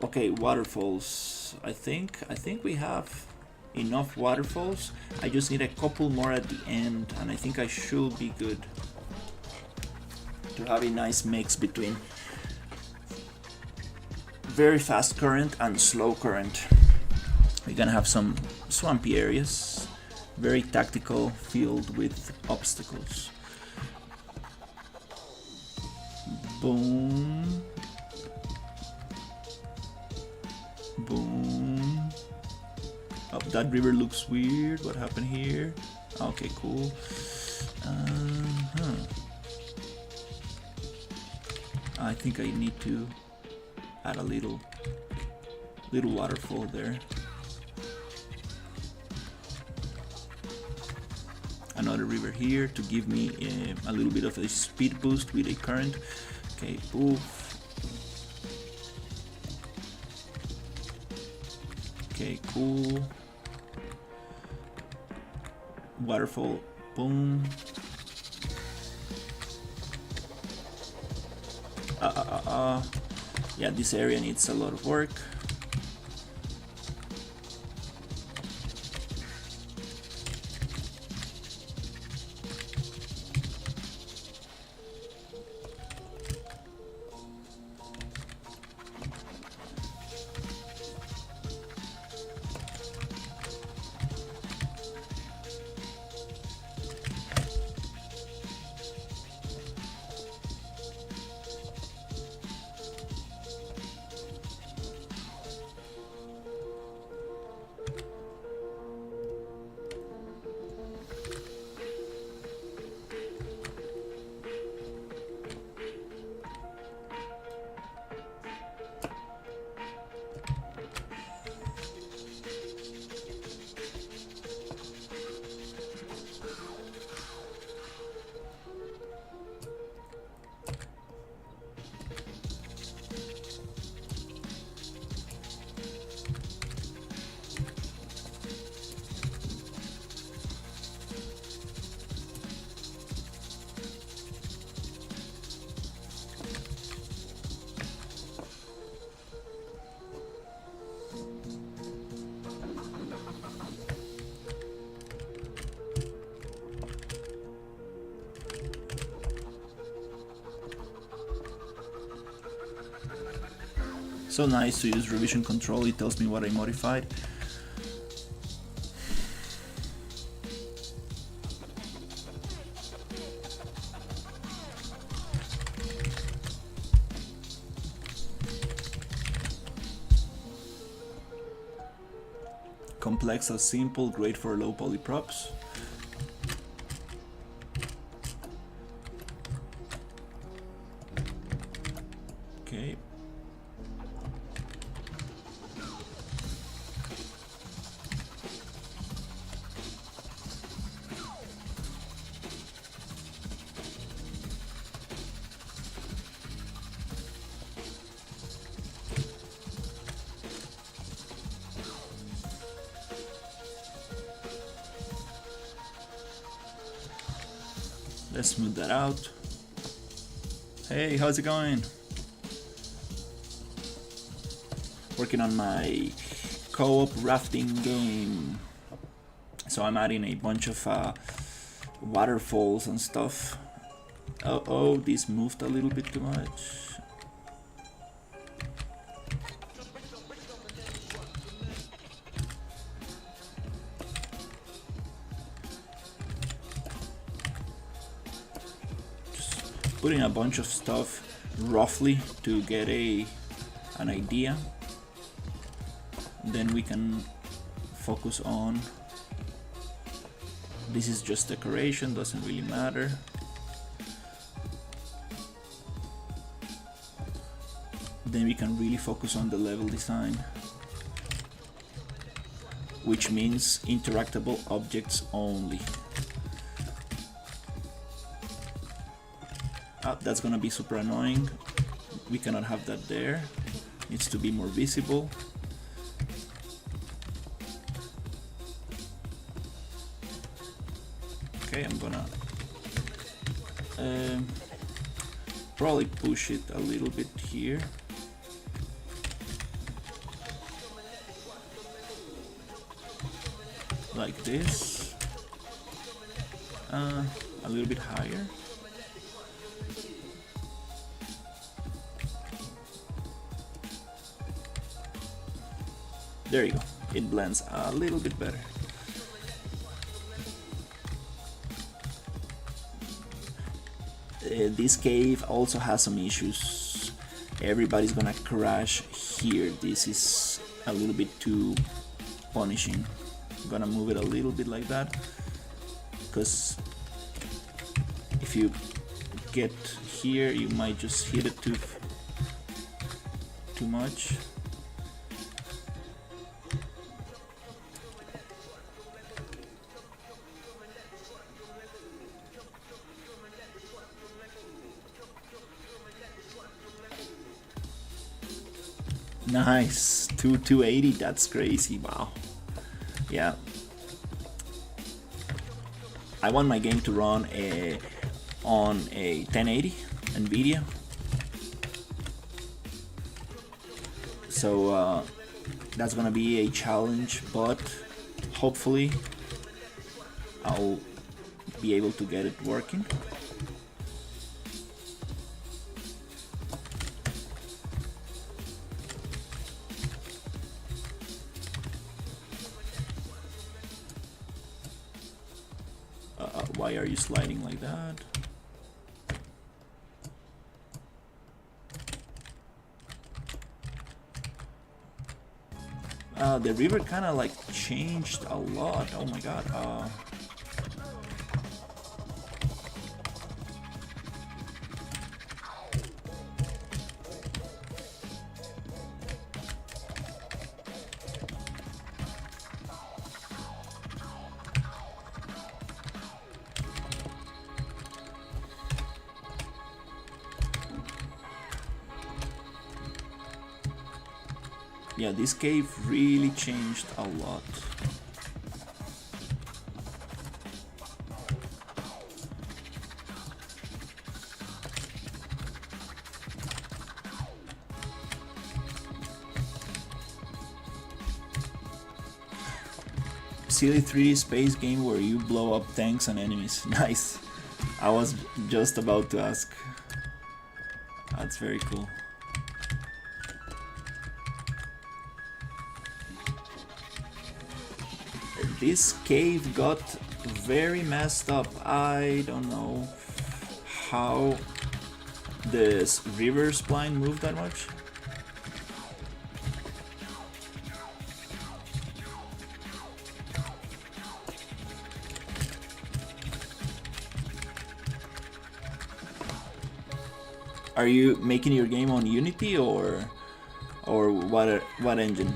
Okay, waterfalls. I think we have enough waterfalls. I just need a couple more at the end, and I think I should be good to have a nice mix between very fast current and slow current. We're gonna have some swampy areas, very tactical, filled with obstacles. Boom. Boom. Oh, that river looks weird. What happened here? Okay, cool. I think I need to add a little waterfall there. Another river here to give me a little bit of a speed boost with a current. Okay, poof. Okay, cool. Waterfall, boom. Yeah, this area needs a lot of work. So nice to use revision control, it tells me what I modified. Complex or simple, great for low poly props. Okay. Let's smooth that out. Hey, how's it going? Working on my co-op rafting game. So I'm adding a bunch of waterfalls and stuff. Oh, this moved a little bit too much. Putting a bunch of stuff roughly to get an idea. Then we can focus on, this is just decoration, doesn't really matter. Then we can really focus on the level design, which means interactable objects only. That's gonna be super annoying. We cannot have that there. Needs to be more visible. Okay, I'm gonna probably push it a little bit here. Like this. A little bit higher. There you go, it blends a little bit better. This cave also has some issues. Everybody's gonna crash here. This is a little bit too punishing. I'm gonna move it a little bit like that, because if you get here you might just hit it too much. Nice, 280, that's crazy, wow. Yeah. I want my game to run on a 1080 NVIDIA. So that's gonna be a challenge, but hopefully I'll be able to get it working. Why are you sliding like that? The river kind of like changed a lot. Oh my god. Yeah, this cave really changed a lot. Silly 3D space game where you blow up tanks and enemies. Nice. I was just about to ask. That's very cool. This cave got very messed up. I don't know how this river spline moved that much. Are you making your game on Unity or what engine?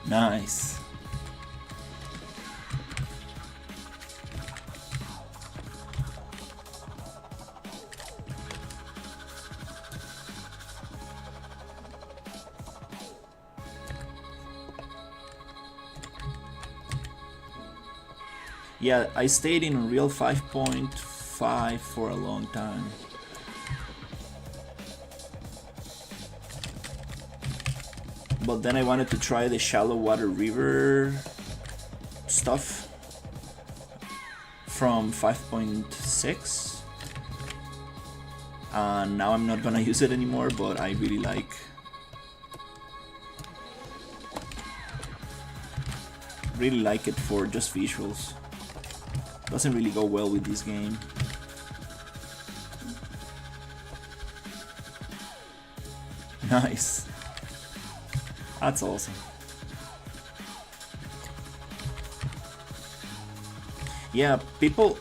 Nice. Yeah, I stayed in Unreal 5.5 for a long time. But then I wanted to try the shallow water river stuff from 5.6. And now I'm not gonna use it anymore, but I really like it for just visuals. Doesn't really go well with this game. Nice. That's awesome. Yeah, people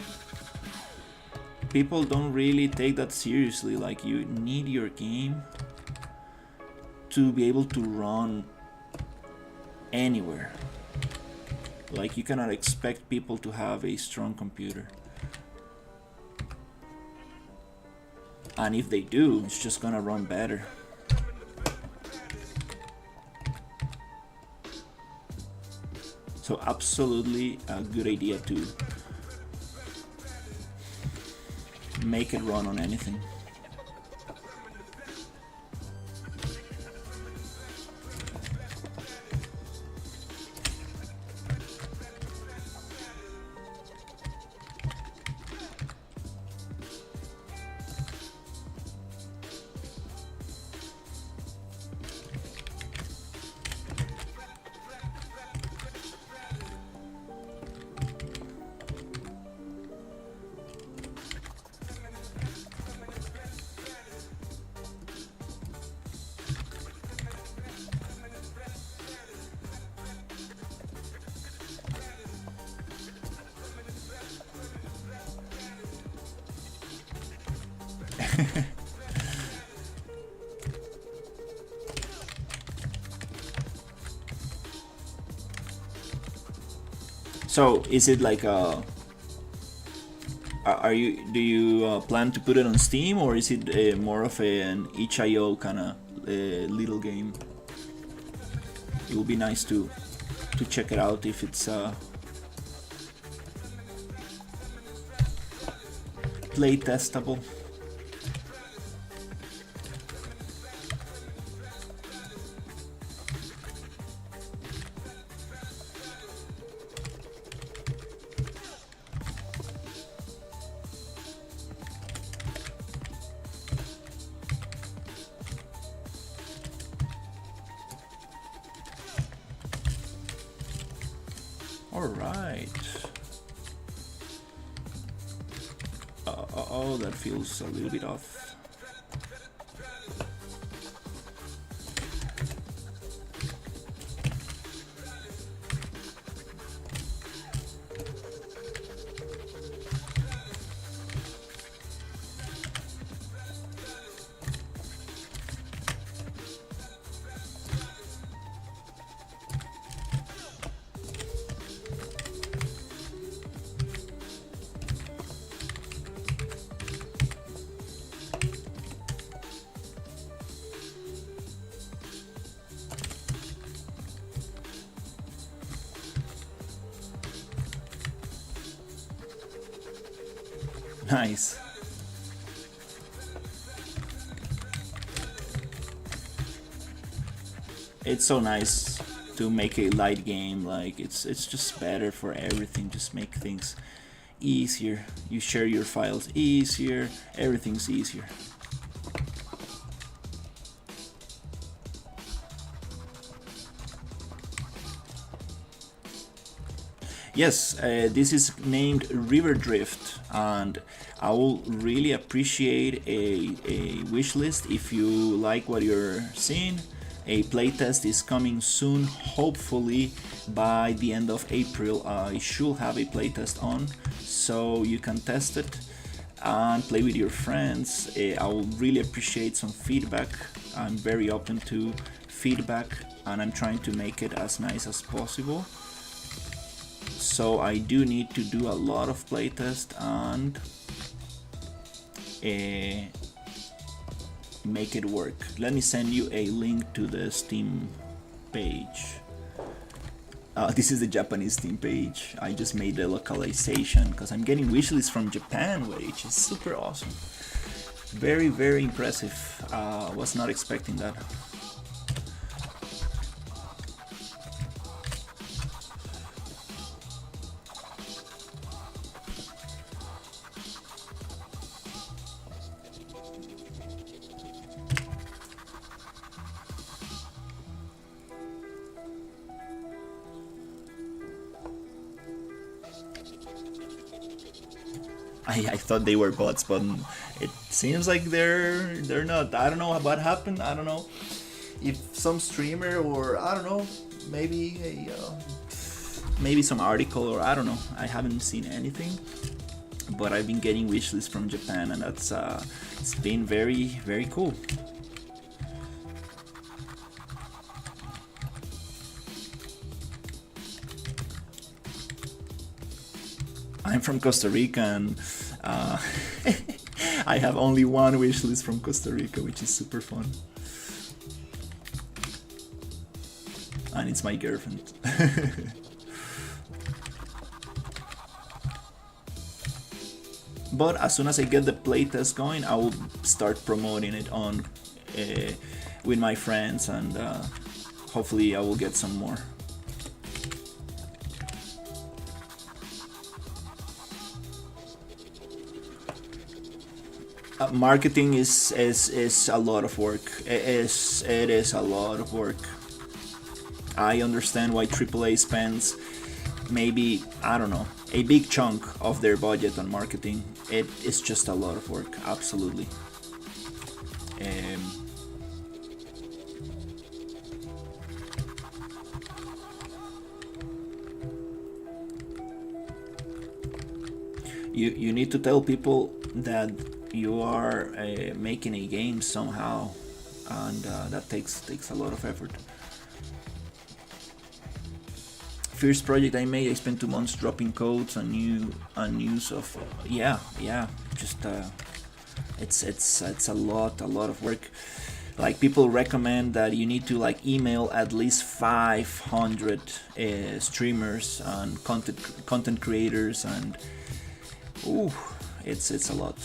don't really take that seriously. Like, you need your game to be able to run anywhere. Like, you cannot expect people to have a strong computer. And if they do, it's just gonna run better. So absolutely a good idea to make it run on anything. So is it like do you plan to put it on Steam, or is it more of an itch.io kind of little game? It would be nice to check it out if it's play testable. Alright. Oh, that feels a little bit off. Nice. It's so nice to make a light game. Like, it's just better for everything. Just make things easier. You share your files easier. Everything's easier. Yes, this is named River Drift, and I will really appreciate a wish list if you like what you're seeing. A playtest is coming soon. Hopefully by the end of April I should have a playtest on, so you can test it and play with your friends. I will really appreciate some feedback. I'm very open to feedback, and I'm trying to make it as nice as possible. So I do need to do a lot of playtest and make it work. Let me send you a link to the Steam page. This is the Japanese Steam page. I just made the localization because I'm getting wishlists from Japan, which is super awesome. Very, very impressive. Was not expecting that. I thought they were bots, but it seems like they're not. I don't know what happened. I don't know if some streamer, or I don't know, maybe maybe some article, or I don't know. I haven't seen anything, but I've been getting wishlists from Japan, and that's it's been very, very cool. I'm from Costa Rica, and I have only one wishlist from Costa Rica, which is super fun. And it's my girlfriend. But as soon as I get the playtest going, I will start promoting it on with my friends, and hopefully I will get some more. Marketing is a lot of work. It is a lot of work. I understand why AAA spends maybe, I don't know, a big chunk of their budget on marketing. It is just a lot of work, absolutely. You need to tell people that you are making a game somehow, and that takes a lot of effort. First project I made, I spent 2 months dropping codes and news of just it's a lot of work. Like, people recommend that you need to like email at least 500 streamers and content creators, and ooh, it's a lot.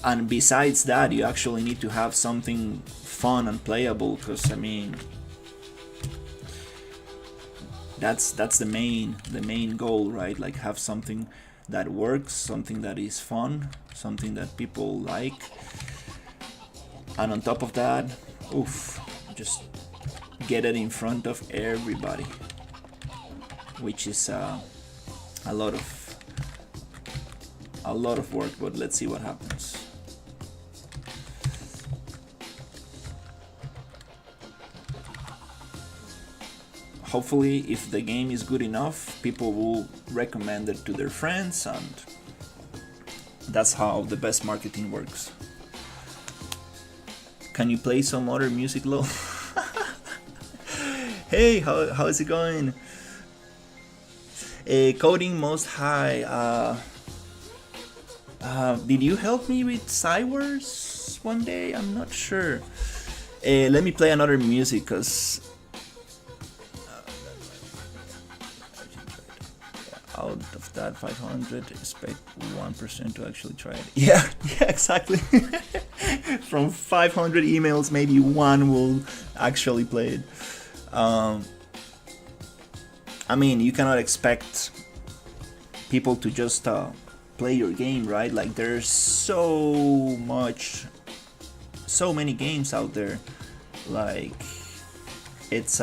And besides that, you actually need to have something fun and playable, because I mean, that's the main goal, right? Like, have something that works, something that is fun, something that people like, and on top of that, oof, just get it in front of everybody, which is a lot of work, but let's see what happens. Hopefully, if the game is good enough, people will recommend it to their friends, and that's how the best marketing works. Can you play some other music, Lo? Hey, how is it going? Coding Most High. Did you help me with Cywars one day? I'm not sure. Let me play another music, because out of that 500, expect 1% to actually try it. Yeah, exactly. From 500 emails, maybe one will actually play it. Um, I mean, you cannot expect people to just play your game, right? Like there's so many games out there. Like it's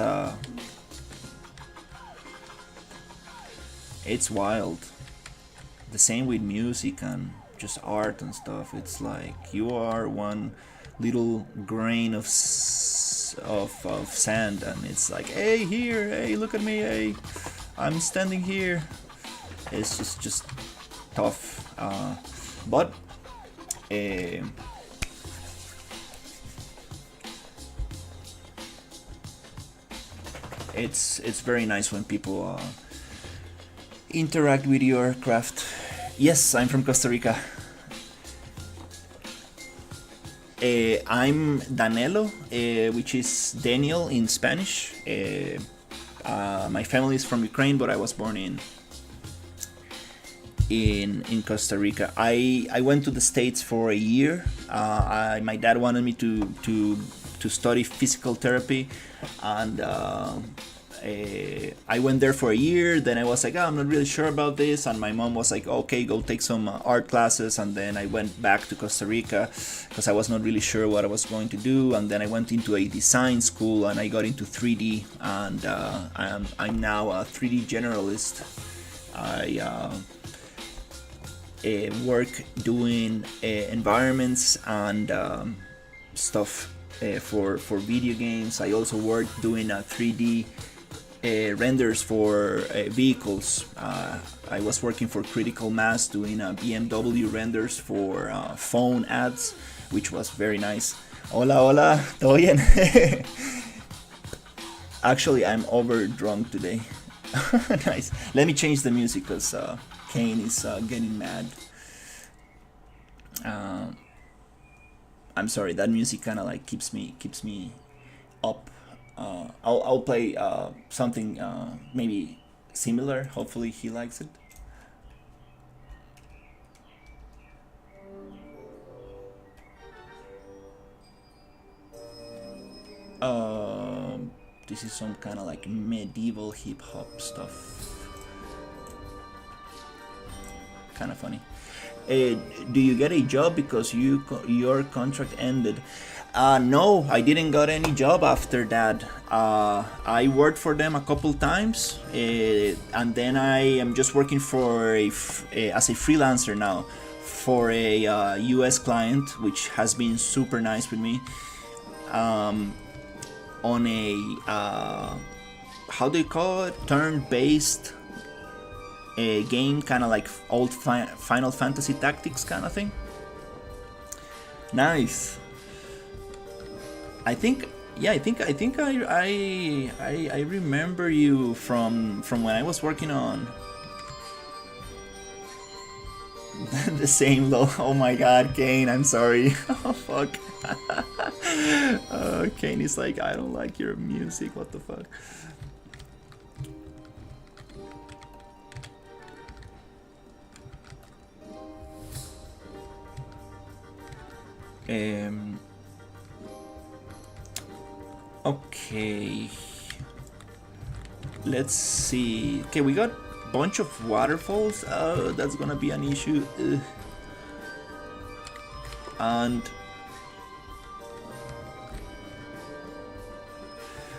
it's wild. The same with music and just art and stuff. It's like you are one little grain of sand, and it's like, hey, here, hey, look at me, hey, I'm standing here. It's just tough, but uh, it's very nice when people interact with your craft. Yes, I'm from Costa Rica. I'm Danelo, which is Daniel in Spanish. My family is from Ukraine, but I was born in Costa Rica. I went to the States for a year. My dad wanted me to study physical therapy, and I went there for a year. Then I was like, I'm not really sure about this, and my mom was like, okay, go take some art classes. And then I went back to Costa Rica because I was not really sure what I was going to do. And then I went into a design school and I got into 3D, and I'm now a 3D generalist. I work doing environments and stuff for video games. I also work doing 3D renders for vehicles. I was working for Critical Mass doing BMW renders for phone ads, which was very nice. Hola, hola, ¿todo bien? Actually, I'm over drunk today. Nice. Let me change the music because Kane is getting mad. I'm sorry, that music kind of like keeps me up. I'll play something maybe similar. Hopefully he likes it. This is some kind of like medieval hip hop stuff. Kind of funny. Do you get a job because your contract ended? No, I didn't got any job after that. I worked for them a couple times, and then I am just working for as a freelancer now for a U.S. client, which has been super nice with me. On a how do you call it? Turn-based game, kind of like old Final Fantasy Tactics kind of thing. Nice. I think I remember you from when I was working on the same low. Oh my god, Kane, I'm sorry. Oh fuck. Kane is like, I don't like your music, what the fuck. Okay, let's see. Okay, we got a bunch of waterfalls. That's gonna be an issue. And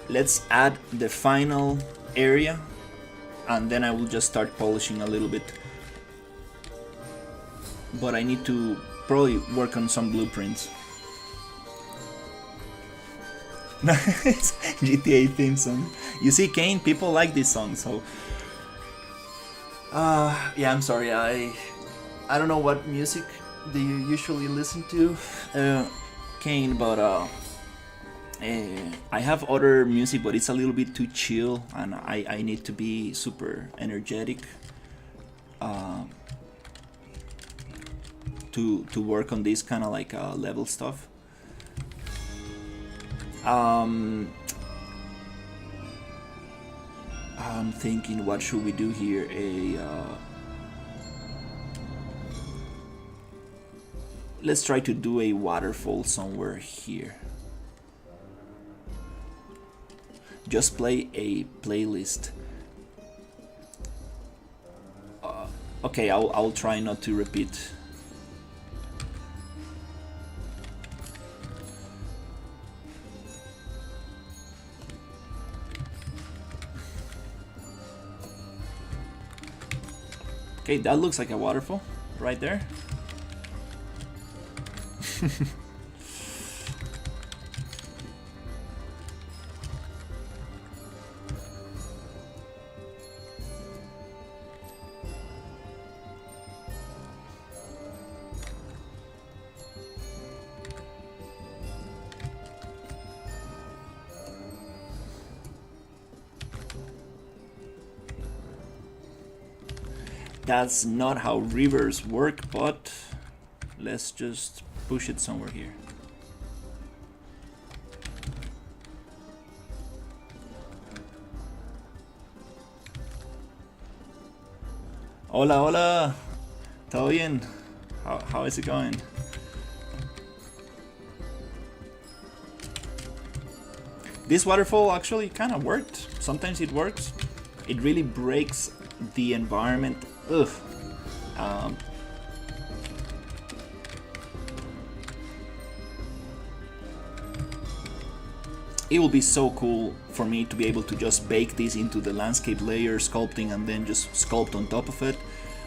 let's add the final area, and then I will just start polishing a little bit. But I need to probably work on some blueprints. Nice. GTA theme song. You see, Kane, people like this song, so yeah, I'm sorry, I don't know what music do you usually listen to, Kane, but I have other music, but it's a little bit too chill, and I need to be super energetic to work on this kind of like level stuff. I'm thinking, what should we do here? Let's try to do a waterfall somewhere here. Just play a playlist. Okay, I'll try not to repeat. Okay, that looks like a waterfall right there. That's not how rivers work, but let's just push it somewhere here. Hola, hola. ¿Todo bien? How is it going? This waterfall actually kind of worked. Sometimes it works. It really breaks the environment. Ugh. It will be so cool for me to be able to just bake this into the landscape layer, sculpting, and then just sculpt on top of it.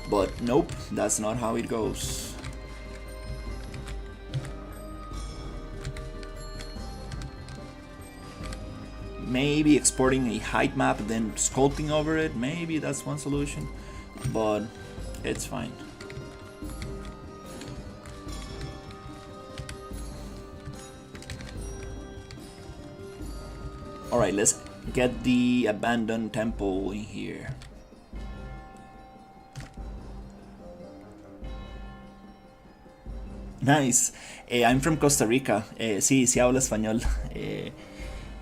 But nope, that's not how it goes. Maybe exporting a height map and then sculpting over it, maybe that's one solution, but it's fine. Alright, let's get the abandoned temple in here. Nice. I'm from Costa Rica. Sí, sí hablo español.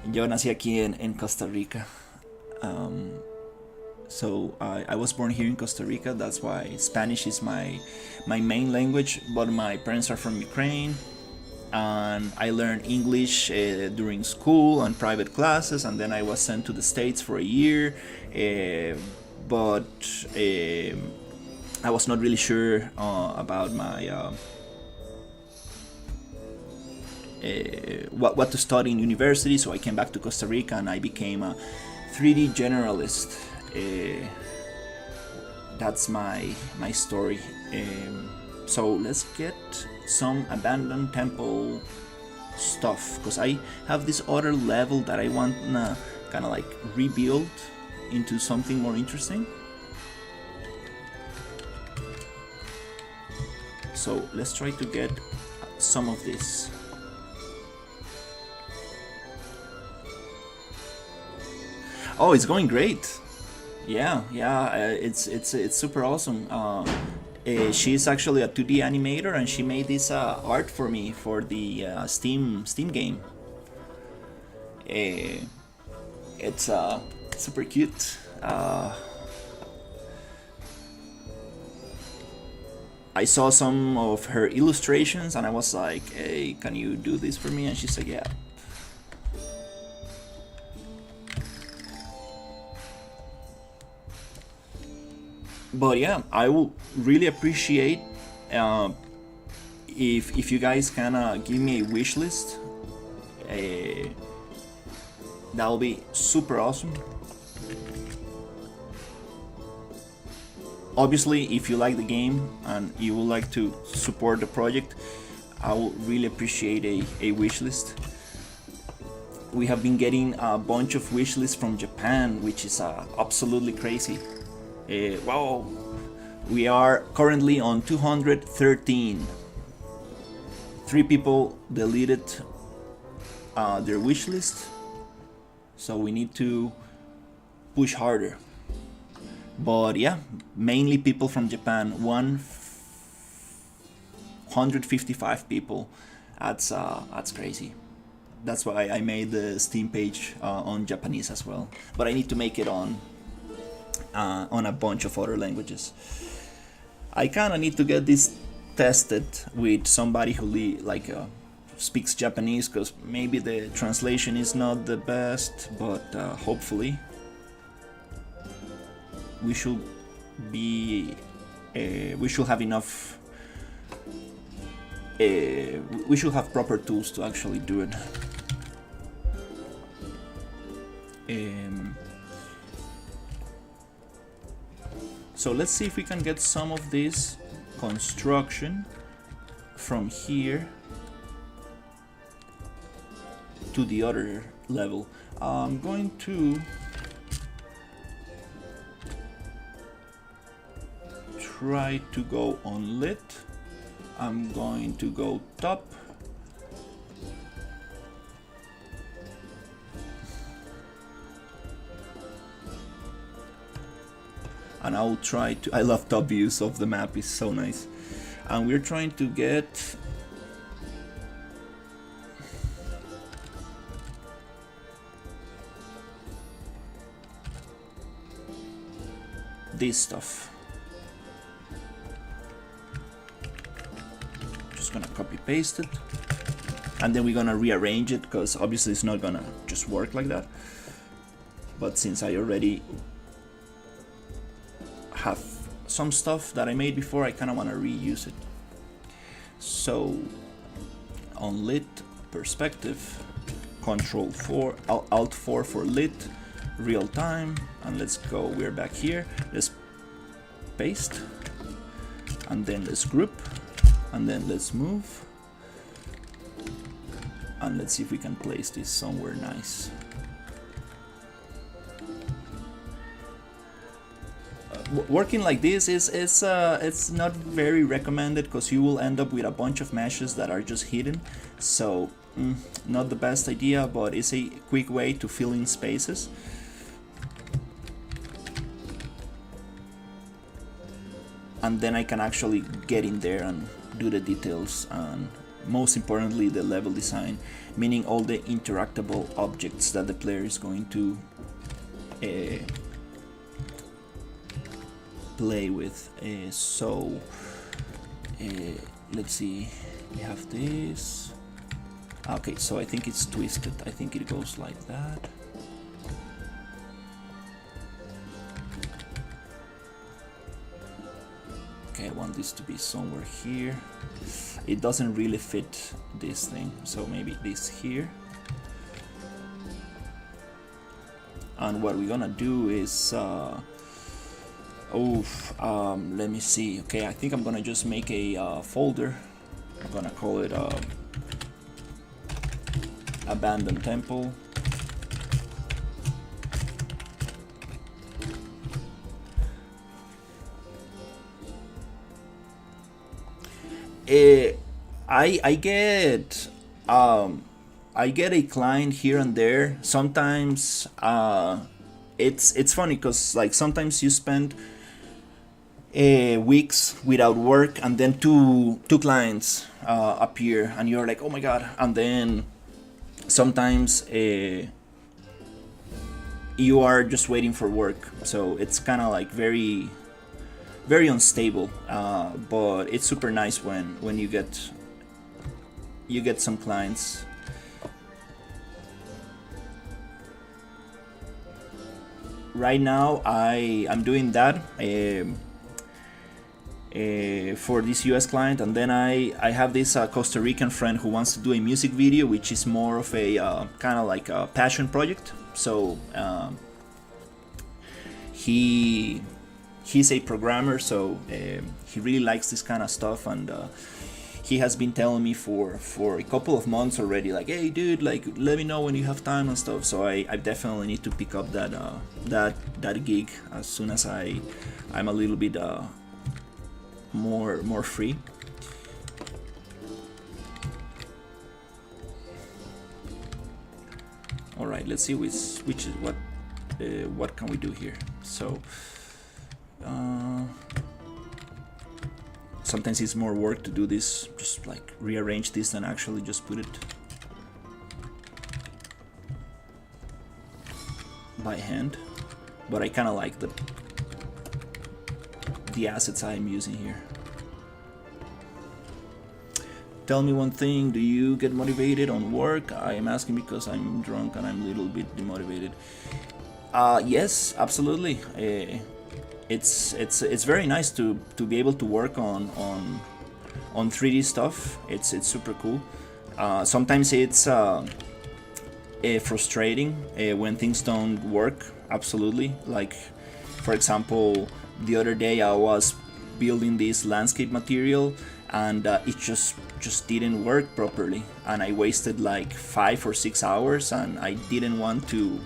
Yo nací aquí en Costa Rica. So I was born here in Costa Rica. That's why Spanish is my main language. But my parents are from Ukraine, and I learned English during school and private classes. And then I was sent to the States for a year. But I was not really sure about my what to study in university, so I came back to Costa Rica and I became a 3D generalist. That's my story. So let's get some abandoned temple stuff, because I have this other level that I want to kind of like rebuild into something more interesting. So let's try to get some of this. Oh, it's going great. Yeah, it's super awesome. She's actually a 2D animator, and she made this art for me for the Steam game. It's super cute. I saw some of her illustrations, and I was like, "Hey, can you do this for me?" And she said, "Yeah." But yeah, I will really appreciate if you guys can give me a wish list. That'll be super awesome. Obviously, if you like the game and you would like to support the project, I will really appreciate a wish list. We have been getting a bunch of wish lists from Japan, which is absolutely crazy. Wow, we are currently on 213. 3 people deleted their wish list, so we need to push harder. But yeah, mainly people from Japan. 155 people. That's crazy. That's why I made the Steam page on Japanese as well. But I need to make it on a bunch of other languages. I kind of need to get this tested with somebody who speaks Japanese, because maybe the translation is not the best, but hopefully we should have enough. We should have proper tools to actually do it. So let's see if we can get some of this construction from here to the other level. I'm going to try to go on lit. I'm going to go top. And I'll try to, I love top views of the map, it's so nice. And we're trying to get this stuff. Just gonna copy paste it, and then we're gonna rearrange it, because obviously it's not gonna just work like that. But since I already have some stuff that I made before, I kind of want to reuse it. So on lit perspective, Control 4, Alt 4 for lit, real time, and let's go, we're back here, let's paste, and then let's group, and then let's move, and let's see if we can place this somewhere nice. Working like this it's not very recommended, because you will end up with a bunch of meshes that are just hidden. So not the best idea, but it's a quick way to fill in spaces. And then I can actually get in there and do the details, and most importantly the level design, meaning all the interactable objects that the player is going to play with. So let's see, we have this. Okay, so I think it's twisted. I think it goes like that. Okay, I want this to be somewhere here. It doesn't really fit this thing, so maybe this here. And what we're gonna do is let me see. Okay, I think I'm gonna just make a folder. I'm gonna call it Abandoned Temple. I get a client here and there. Sometimes it's funny, because like sometimes you spend weeks without work, and then two clients appear, and you're like, oh my god. And then sometimes you are just waiting for work, so it's kind of like very unstable, but it's super nice when you get some clients. Right now I'm doing that for this US client, and then I have this Costa Rican friend who wants to do a music video, which is more of a kind of like a passion project. So he's a programmer, so he really likes this kind of stuff, and he has been telling me for a couple of months already, like, hey dude, like let me know when you have time and stuff. So I definitely need to pick up that gig as soon as I'm a little bit more free. All right, let's see which is what can we do here. So sometimes it's more work to do this, just like rearrange this, than actually just put it by hand. But I kind of like the assets I'm using here. Tell me one thing, do you get motivated on work? I am asking because I'm drunk and I'm a little bit demotivated. Yes, absolutely. It's very nice to be able to work on 3D stuff. It's super cool. Sometimes it's frustrating when things don't work. Absolutely. Like, for example, the other day I was building this landscape material and it just didn't work properly, and I wasted like 5 or 6 hours, and I didn't want to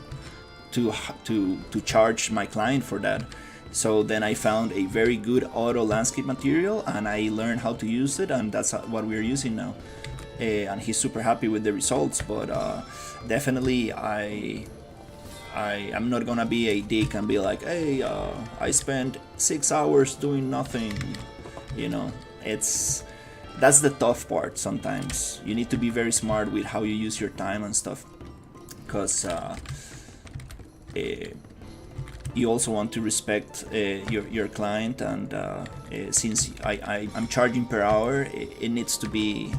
charge my client for that. So then I found a very good auto landscape material and I learned how to use it, and that's what we're using now. And he's super happy with the results. But definitely I'm not gonna be a dick and be like, hey, I spent 6 hours doing nothing. You know, that's the tough part. Sometimes you need to be very smart with how you use your time and stuff, because you also want to respect your client, and since I'm charging per hour, it needs to be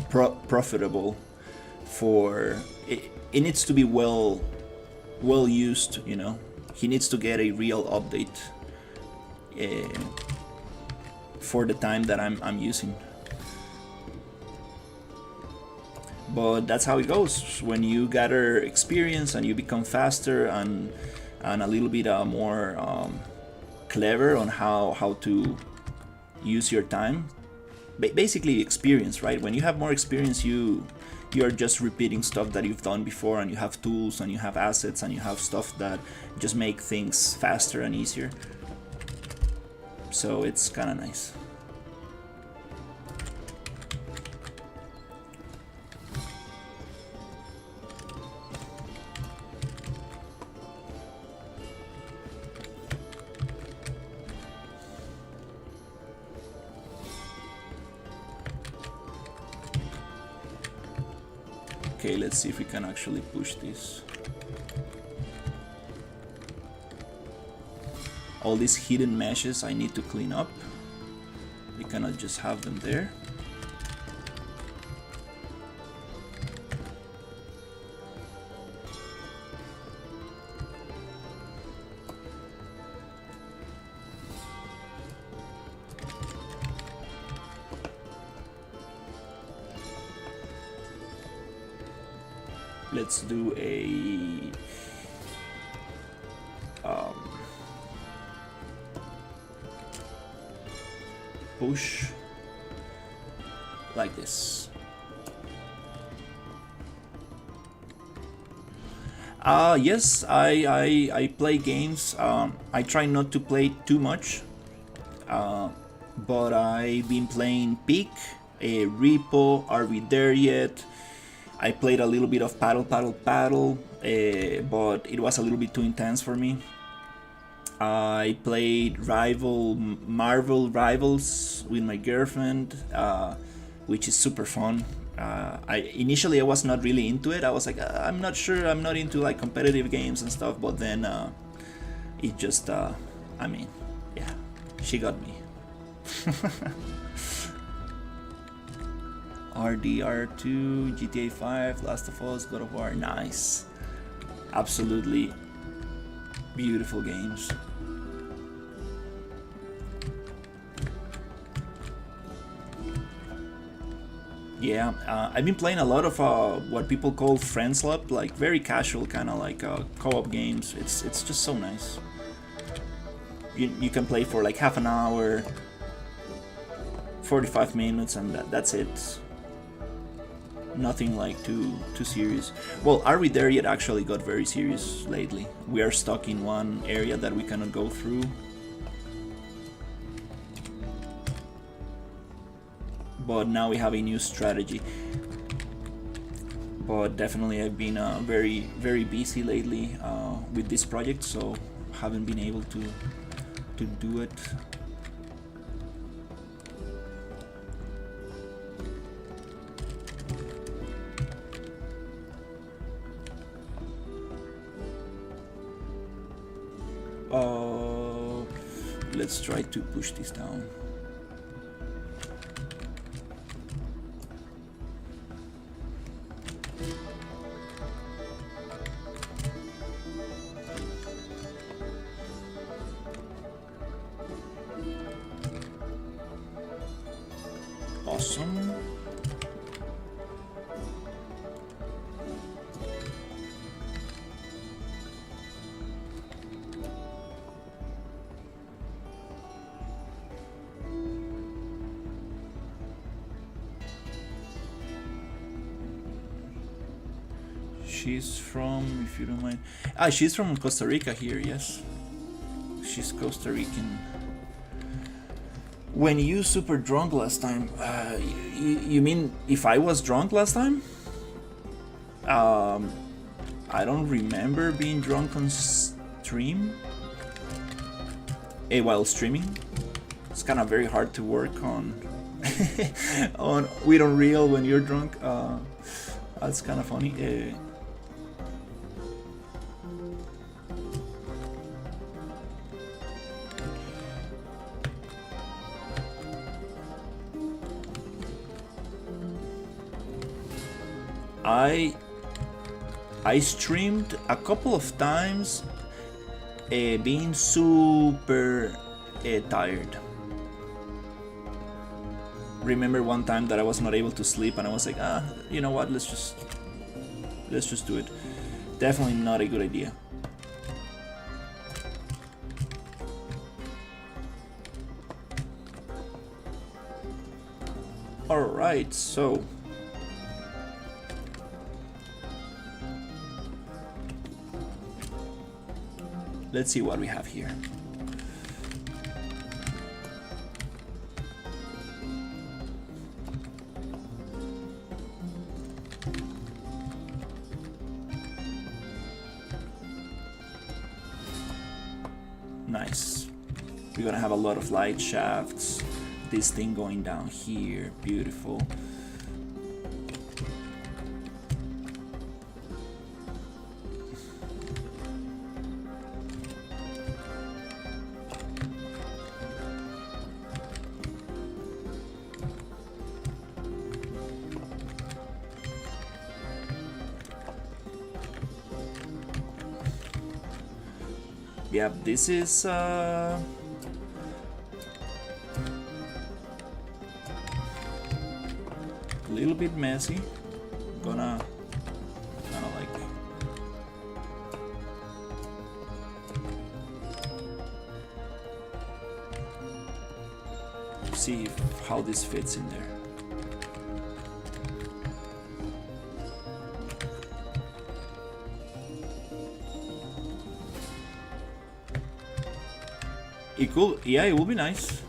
profitable for it needs to be well used, you know. He needs to get a real update for the time that I'm using. But that's how it goes. When you gather experience and you become faster and a little bit more clever on how to use your time. Basically experience, right? When you have more experience, you're just repeating stuff that you've done before, and you have tools and you have assets and you have stuff that just make things faster and easier. So it's kind of nice. Okay, let's see if we can actually push this. All these hidden meshes I need to clean up. We cannot just have them there. Let's do a push like this. Yes, I play games. I try not to play too much, but I've been playing Peak, Repo. Are we there yet? I played a little bit of Paddle, but it was a little bit too intense for me. I played Marvel Rivals with my girlfriend, which is super fun. Initially I was not really into it. I was like, I'm not sure, I'm not into like competitive games and stuff, but then it just, I mean, yeah, she got me. RDR2, GTA 5, Last of Us, God of War, nice. Absolutely beautiful games. Yeah, I've been playing a lot of what people call friends club, like very casual, kind of like co-op games. It's just so nice. You can play for like half an hour, 45 minutes, and that's it. Nothing like too serious. Well, Are We There Yet actually got very serious lately. We are stuck in one area that we cannot go through. But now we have a new strategy. But definitely I've been very busy lately with this project, so haven't been able to do it. Let's try to push this down. Awesome. She's from, if you don't mind. She's from Costa Rica here, yes. She's Costa Rican. When you super drunk last time, you mean if I was drunk last time? I don't remember being drunk on stream. While streaming. It's kind of very hard to work on on with Unreal when you're drunk. That's kind of funny. I streamed a couple of times being super tired. Remember one time that I was not able to sleep and I was like, you know what, let's just do it. Definitely not a good idea. Alright, so let's see what we have here. Nice. We're gonna have a lot of light shafts. This thing going down here, beautiful. Yeah, this is a little bit messy. Gonna kind of like see how this fits in there. It could, yeah, it would be nice.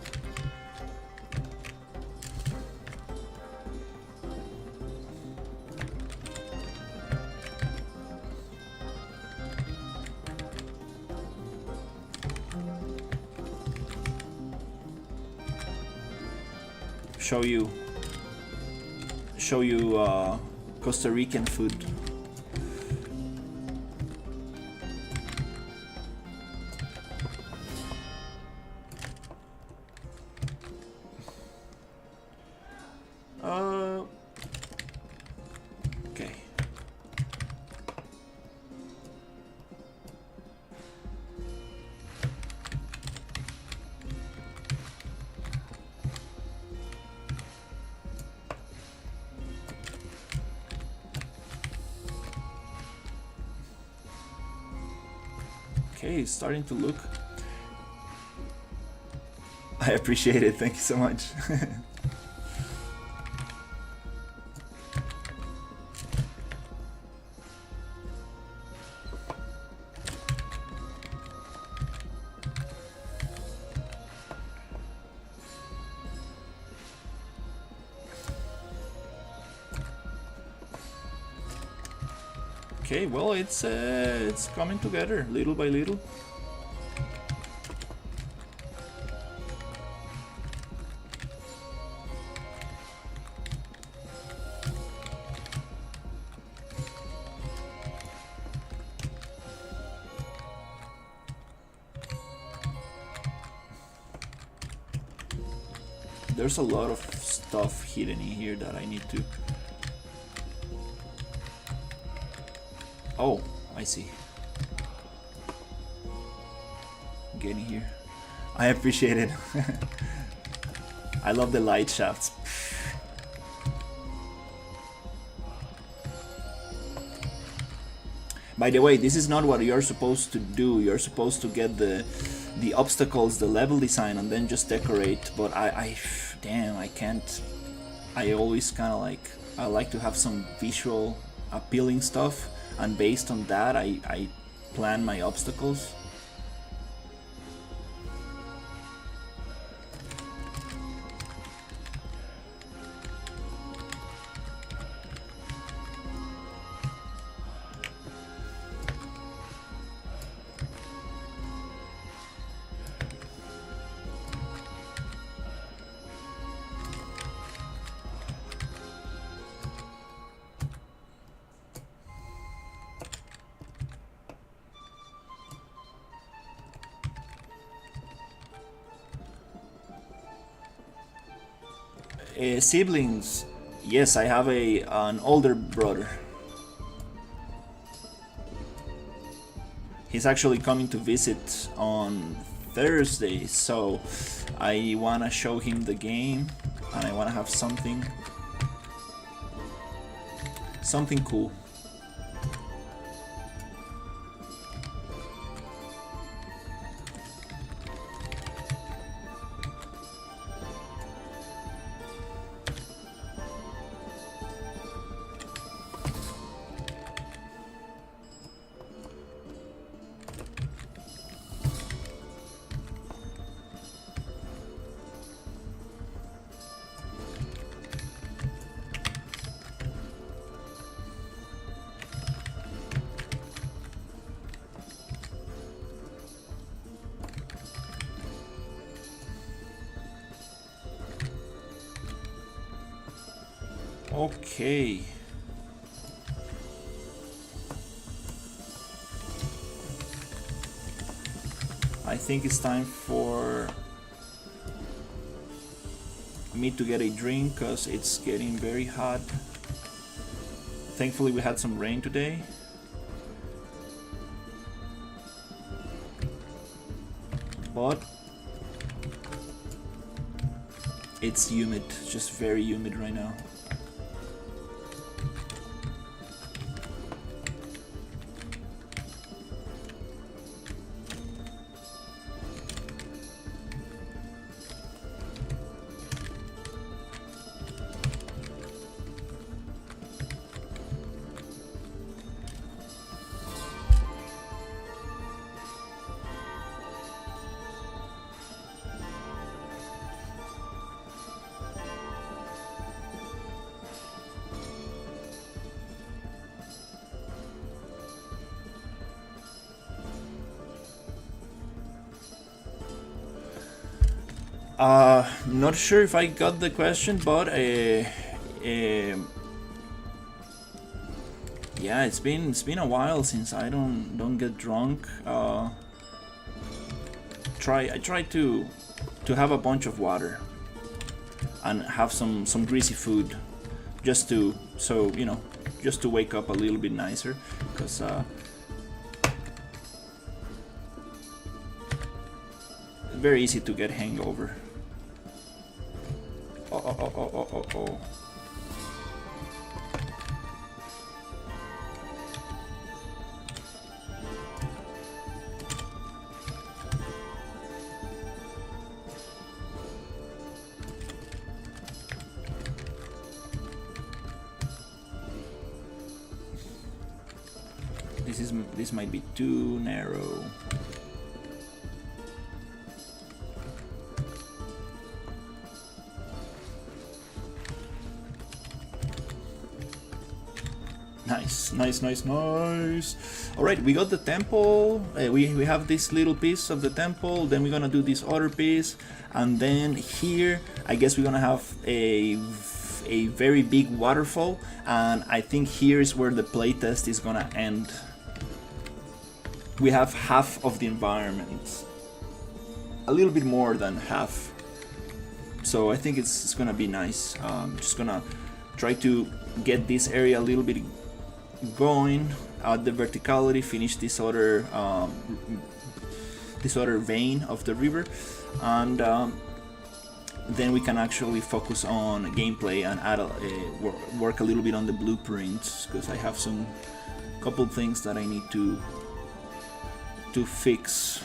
Show you Costa Rican food. Okay. Okay, it's starting to look. I appreciate it. Thank you so much. Okay, well, it's coming together little by little. There's a lot of stuff hidden in here that I need to... Oh, I see. Getting here. I appreciate it. I love the light shafts. By the way, this is not what you're supposed to do. You're supposed to get the obstacles, the level design, and then just decorate. But damn, I can't. I always kind of like, I like to have some visual appealing stuff, and based on that, I plan my obstacles. Siblings, yes, I have an older brother. He's actually coming to visit on Thursday, so I wanna show him the game, and I wanna have something cool. Okay. I think it's time for me to get a drink because it's getting very hot. Thankfully we had some rain today. But it's humid, just very humid right now. Not sure if I got the question, but yeah, it's been a while since I don't get drunk. I try to have a bunch of water and have some greasy food, just to just to wake up a little bit nicer, because very easy to get hangover. Oh. This might be too narrow. Nice. Alright, we got the temple. We have this little piece of the temple. Then we're gonna do this other piece, and then here I guess we're gonna have a very big waterfall, and I think here is where the playtest is gonna end. We have half of the environment, a little bit more than half, so I think it's gonna be nice. Just gonna try to get this area a little bit going, add the verticality, finish this other vein of the river, and then we can actually focus on gameplay and add work a little bit on the blueprints, because I have some couple things that I need to fix.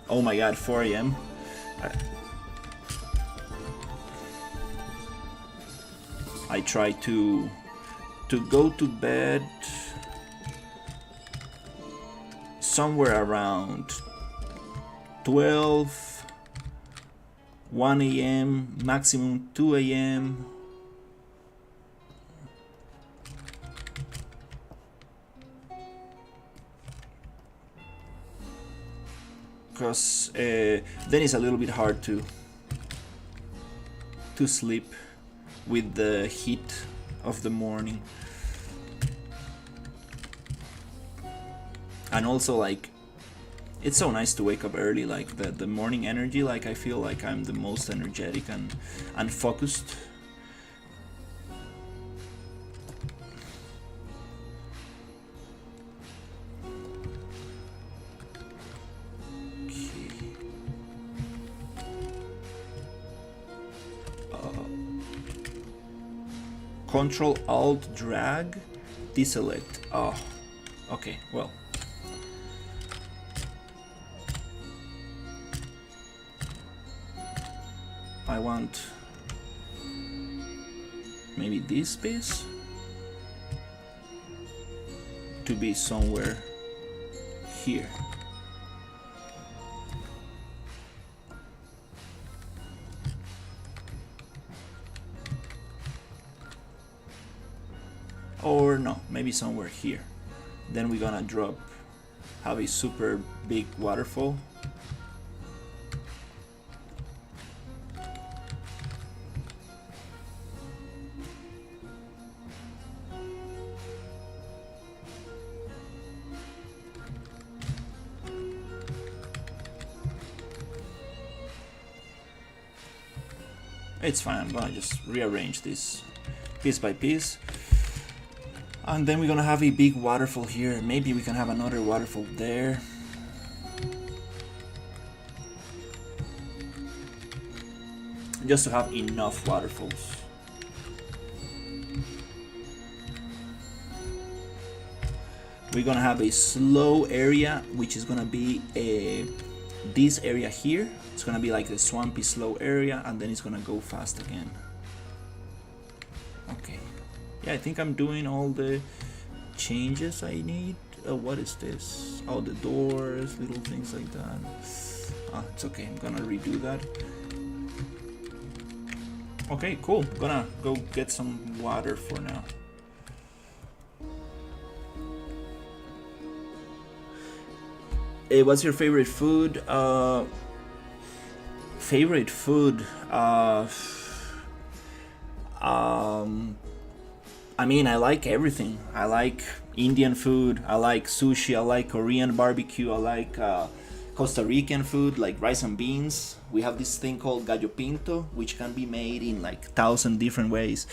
Oh my god, 4 a.m. I try to go to bed somewhere around 12, 1 a.m., maximum 2 a.m. Because then it's a little bit hard to sleep with the heat of the morning. And also, like, it's so nice to wake up early, like the morning energy, like I feel like I'm the most energetic and focused. Control Alt drag deselect. Oh, okay, well. I want maybe this space to be somewhere here. Or no, maybe somewhere here. Then we're gonna have a super big waterfall. It's fine, I'm gonna just rearrange this piece by piece. And then we're gonna have a big waterfall here. Maybe we can have another waterfall there. Just to have enough waterfalls. We're gonna have a slow area, which is gonna be this area here. It's gonna be like a swampy slow area, and then it's gonna go fast again. Okay. Yeah, I think I'm doing all the changes I need. What is this? Oh, the doors, little things like that. It's okay, I'm gonna redo that. Okay, cool. I'm gonna go get some water for now. Hey, what's your favorite food? Favorite food? I mean, I like everything. I like Indian food, I like sushi, I like Korean barbecue, I like Costa Rican food, like rice and beans. We have this thing called gallo pinto, which can be made in like 1,000 different ways.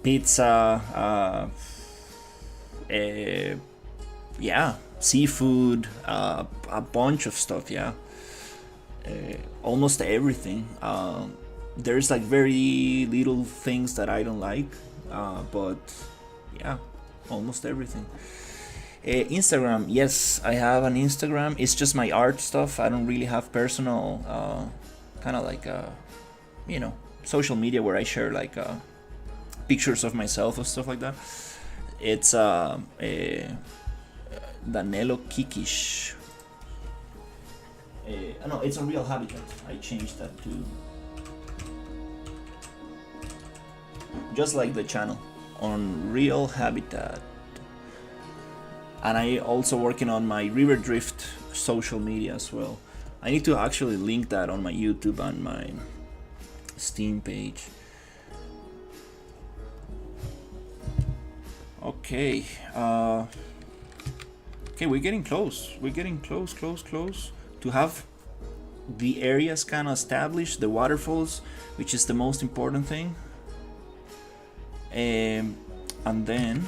Pizza, yeah, seafood, a bunch of stuff, yeah. Almost everything. There's like very little things that I don't like, but yeah, almost everything. Instagram, yes, I have an Instagram. It's just my art stuff. I don't really have personal, kind of like, social media where I share like pictures of myself or stuff like that. It's Danilo Kikish. No, it's a real habitat. I changed that to just like the channel on Real Habitat. And I also working on my River Drift social media as well. I need to actually link that on my YouTube and my Steam page. Okay, okay, we're getting close. We're getting close to have the areas kind of established, the waterfalls, which is the most important thing. And then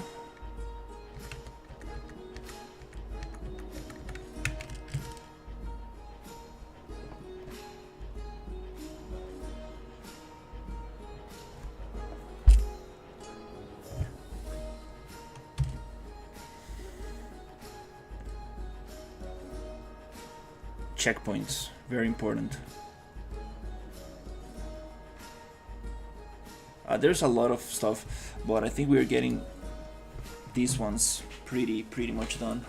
checkpoints, very important. There's a lot of stuff, but I think we're getting these ones pretty much done.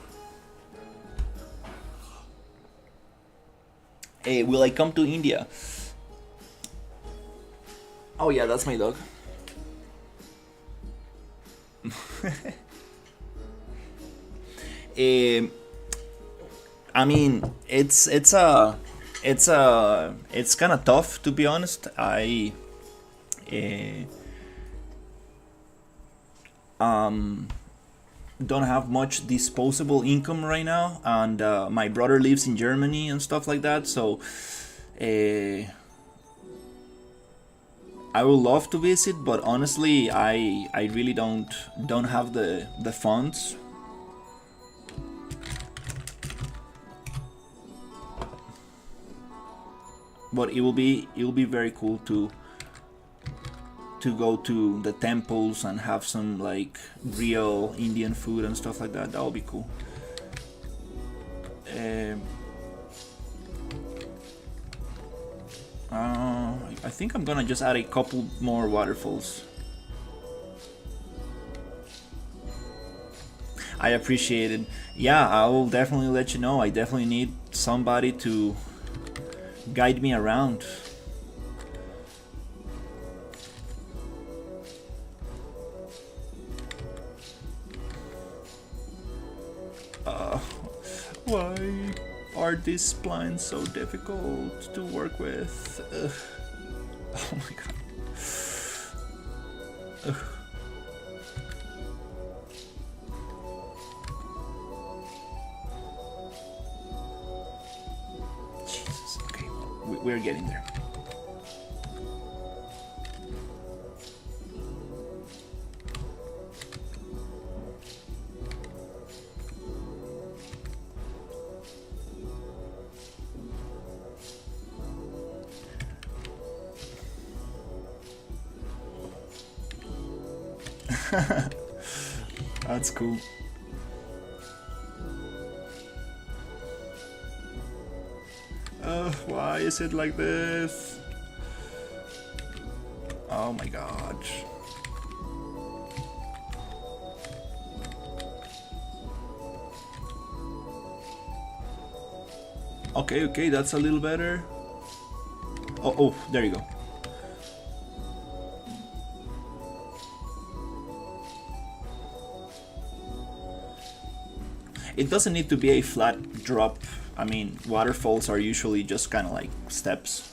Hey, will I come to India? Oh yeah, that's my dog. I mean, it's kind of tough, to be honest. I don't have much disposable income right now, and my brother lives in Germany and stuff like that. So I would love to visit, but honestly, I really don't have the funds. But it will be very cool to go to the temples and have some like real Indian food and stuff like that. That would be cool. I think I'm gonna just add a couple more waterfalls. I appreciate it. Yeah, I will definitely let you know. I definitely need somebody to guide me around. Why are these splines so difficult to work with? Oh my god. Jesus, okay. We're getting there. That's cool. Why is it like this? Oh my god. Okay, that's a little better. Oh, there you go. It doesn't need to be a flat drop. I mean, waterfalls are usually just kind of like steps.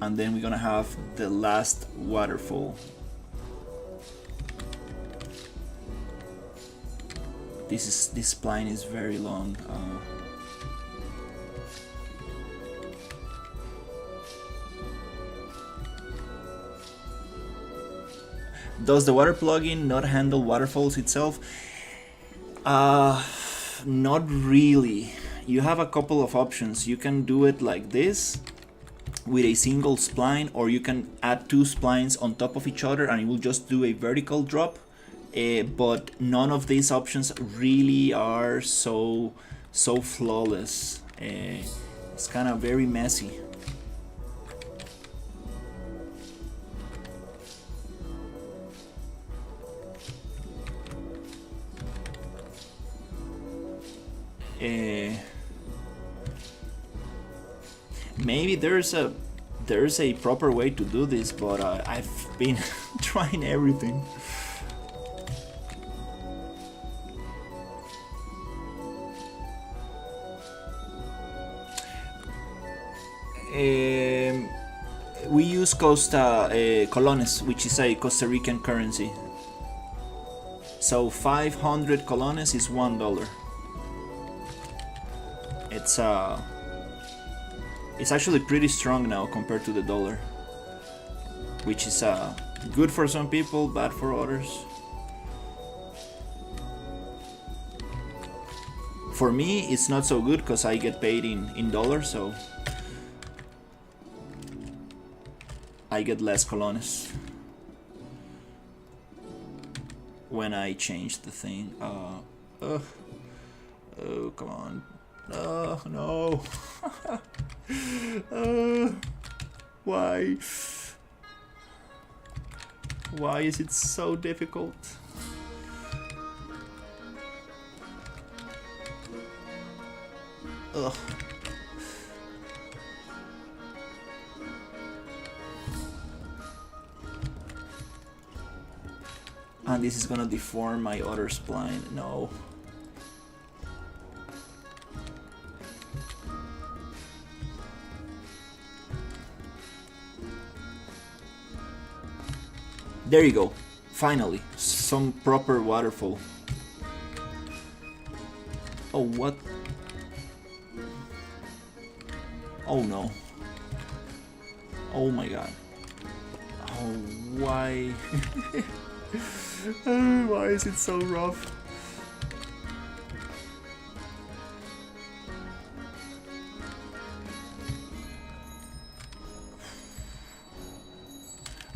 And then we're gonna have the last waterfall. This spline is very long. Does the water plugin not handle waterfalls itself? Not really. You have a couple of options. You can do it like this with a single spline, or you can add two splines on top of each other and it will just do a vertical drop. But none of these options really are so flawless. It's kind of very messy. Maybe there's a proper way to do this, but I've been trying everything. We use colones, which is a Costa Rican currency. So 500 colones is $1. It's actually pretty strong now compared to the dollar, which is good for some people, bad for others. For me, it's not so good because I get paid in dollars, so I get less colones when I change the thing. Oh, come on. Oh, no. Why? Why is it so difficult? Ugh. And this is gonna deform my other spline. No. There you go. Finally, some proper waterfall. Oh, what? Oh no. Oh my god. Oh, why? Why is it so rough?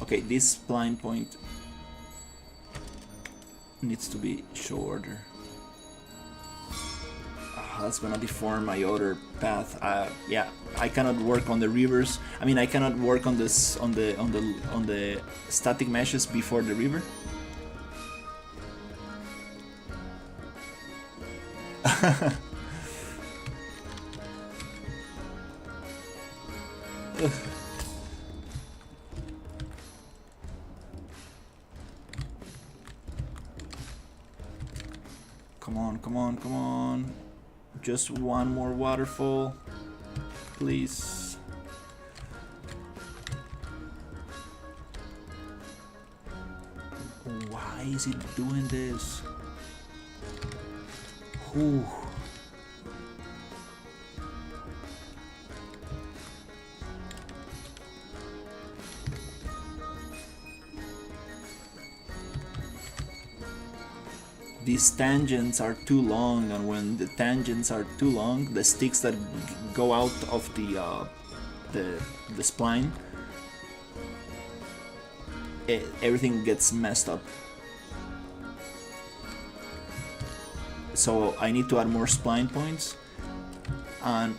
Okay, this blind point needs to be shorter. That's gonna deform my other path. Yeah, I cannot work on the rivers. I mean, I cannot work on this on the static meshes before the river. Come on, come on, come on. Just one more waterfall, please. Why is it doing this? Whew. These tangents are too long, and when the tangents are too long, the sticks that go out of the spline, everything gets messed up. So I need to add more spline points, and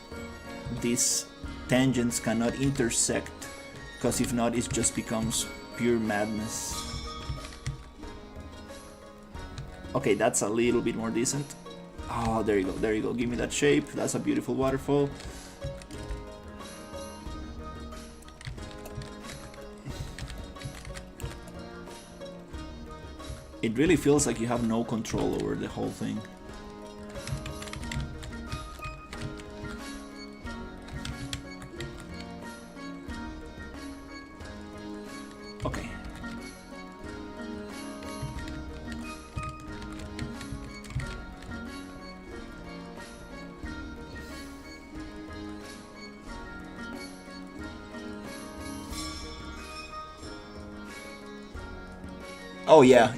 these tangents cannot intersect, because if not, it just becomes pure madness. Okay, that's a little bit more decent. Oh, there you go, there you go. Give me that shape. That's a beautiful waterfall. It really feels like you have no control over the whole thing. Okay. Oh yeah.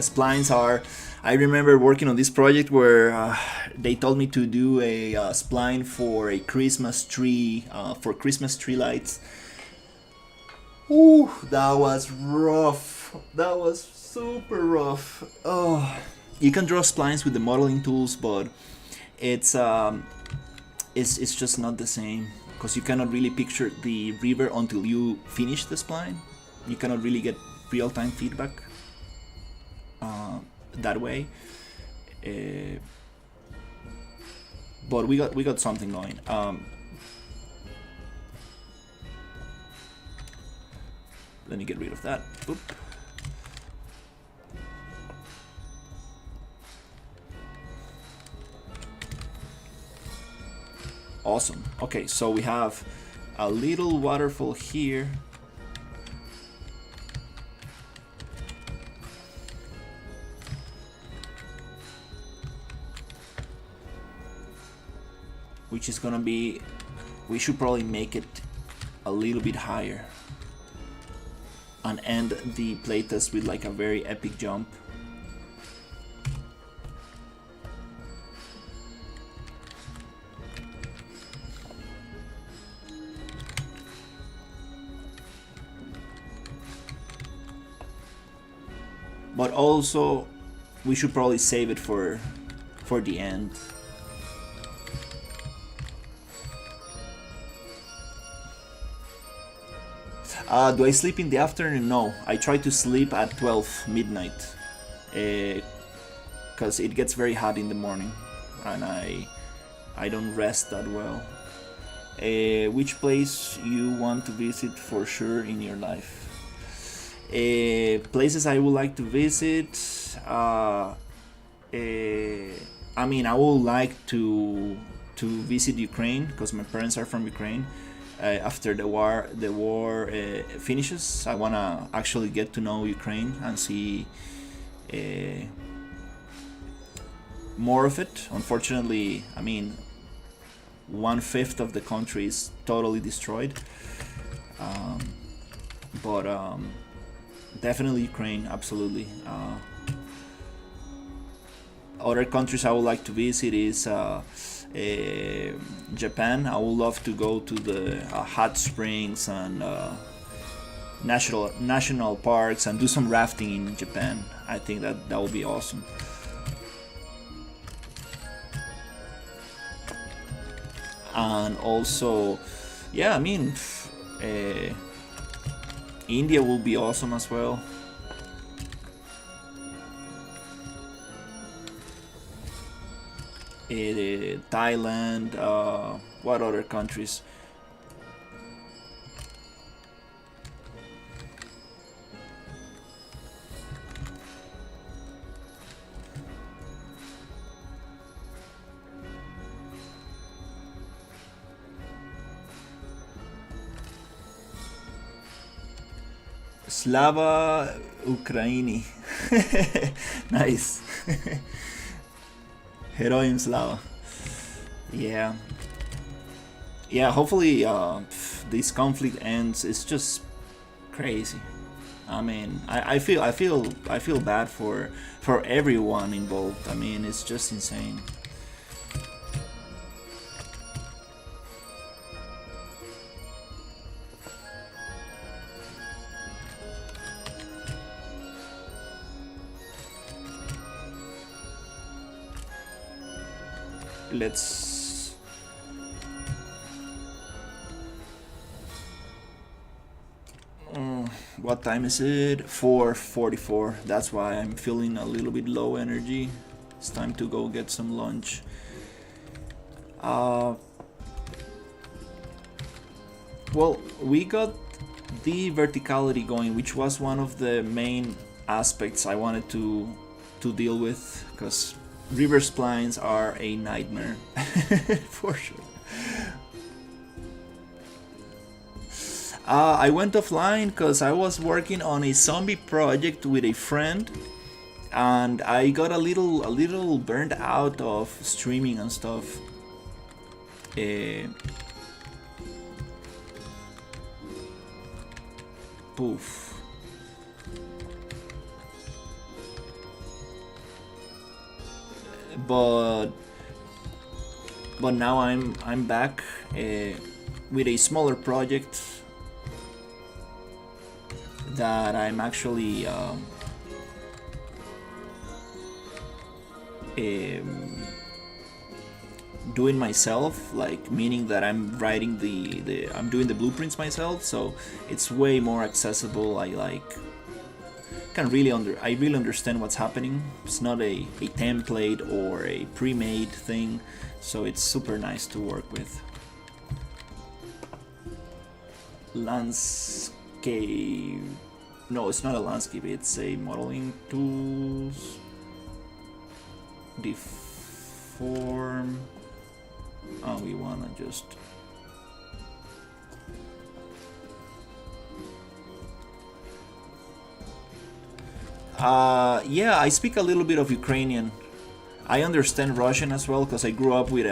Splines are. I remember working on this project where they told me to do a spline for a Christmas tree, for Christmas tree lights. Ooh, that was rough. That was super rough. Oh, you can draw splines with the modeling tools, but it's just not the same, because you cannot really picture the river until you finish the spline. You cannot really get real-time feedback that way. But we got something going. Let me get rid of that. Oop. Awesome. Okay, so we have a little waterfall here. Which is gonna be, we should probably make it a little bit higher and end the playtest with like a very epic jump. But also we should probably save it for the end. Do I sleep in the afternoon? No, I try to sleep at 12 midnight, because it gets very hot in the morning, and I don't rest that well. Which place you want to visit for sure in your life? Places I would like to visit. I mean, I would like to visit Ukraine because my parents are from Ukraine. After the war finishes, I wanna actually get to know Ukraine and see more of it. Unfortunately, I mean, 1/5 of the country is totally destroyed. But definitely Ukraine, absolutely. Other countries I would like to visit is Japan. I would love to go to the hot springs and national parks and do some rafting in Japan. I think that would be awesome. And also, yeah, I mean, India will be awesome as well. Thailand, what other countries? Slava Ukraini. Nice. Heroim Slava. Yeah. Yeah, hopefully this conflict ends. It's just crazy. I mean, I feel bad for everyone involved. I mean, it's just insane. Let's what time is it? 4:44. That's why I'm feeling a little bit low energy. It's time to go get some lunch. Well, we got the verticality going, which was one of the main aspects I wanted to deal with, because river splines are a nightmare for sure. I went offline because I was working on a zombie project with a friend, and I got a little burned out of streaming and stuff. Poof. But now I'm back with a smaller project that I'm actually doing myself, like meaning that I'm writing I'm doing the blueprints myself, so it's way more accessible. I really understand what's happening. It's not a template or a pre-made thing, so it's super nice to work with. Landscape. No, it's not a landscape, it's a modeling tools. Deform. Oh, we wanna just yeah, I speak a little bit of Ukrainian. I understand Russian as well because I grew up with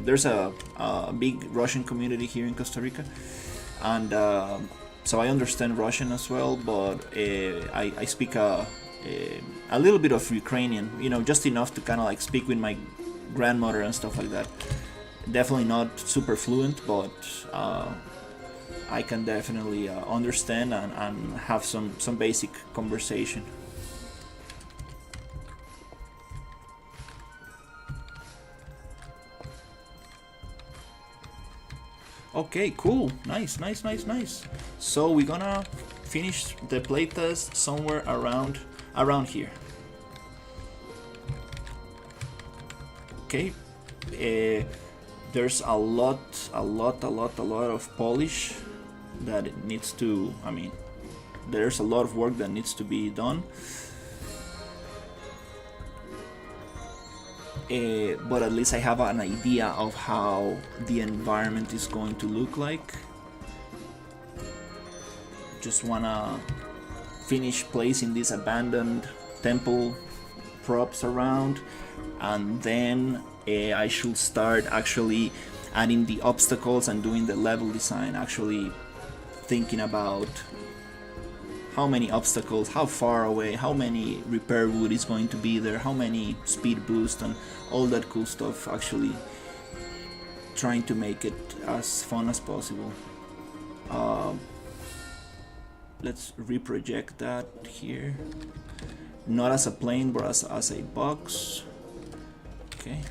there's a big Russian community here in Costa Rica, and so I understand Russian as well. But I speak a little bit of Ukrainian, just enough to kind of like speak with my grandmother and stuff like that. Definitely not super fluent, but I can definitely understand and have some basic conversation. Okay, cool. Nice, nice, nice, nice. So we're gonna finish the playtest somewhere around here. Okay. There's a lot of polish that it needs to. I mean, there's a lot of work that needs to be done. But at least I have an idea of how the environment is going to look like. Just wanna finish placing these abandoned temple props around, and then I should start actually adding the obstacles and doing the level design, actually thinking about how many obstacles, how far away, how many repair wood is going to be there, how many speed boost, and all that cool stuff, actually trying to make it as fun as possible. Let's reproject that here, not as a plane but as a box. Okay.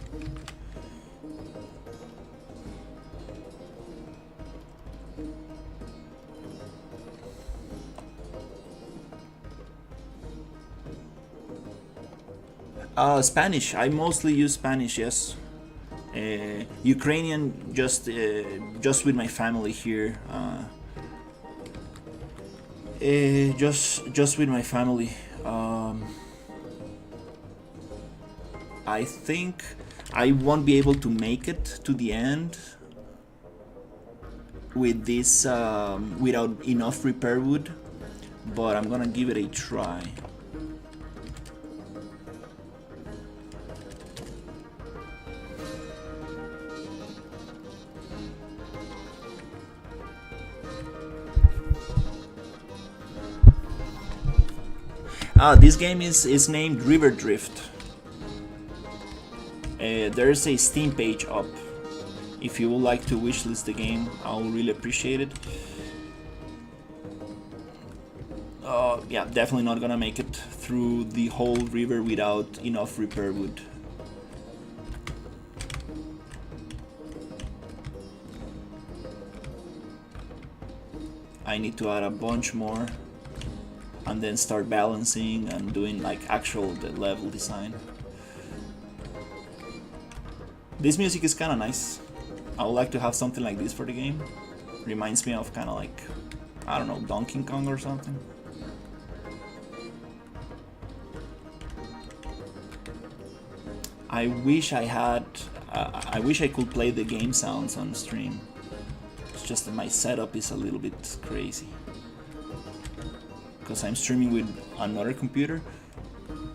Spanish. I mostly use Spanish. Yes. Ukrainian just with my family here. Just with my family. I think I won't be able to make it to the end with this without enough repair wood, but I'm gonna give it a try. This game is named River Drift. There's a Steam page up. If you would like to wishlist the game, I will really appreciate it. Yeah, definitely not gonna make it through the whole river without enough repair wood. I need to add a bunch more and then start balancing and doing like actual the level design. This music is kind of nice. I would like to have something like this for the game. Reminds me of kind of like, I don't know, Donkey Kong or something. I wish I had, I wish I could play the game sounds on stream. It's just that my setup is a little bit crazy, because I'm streaming with another computer,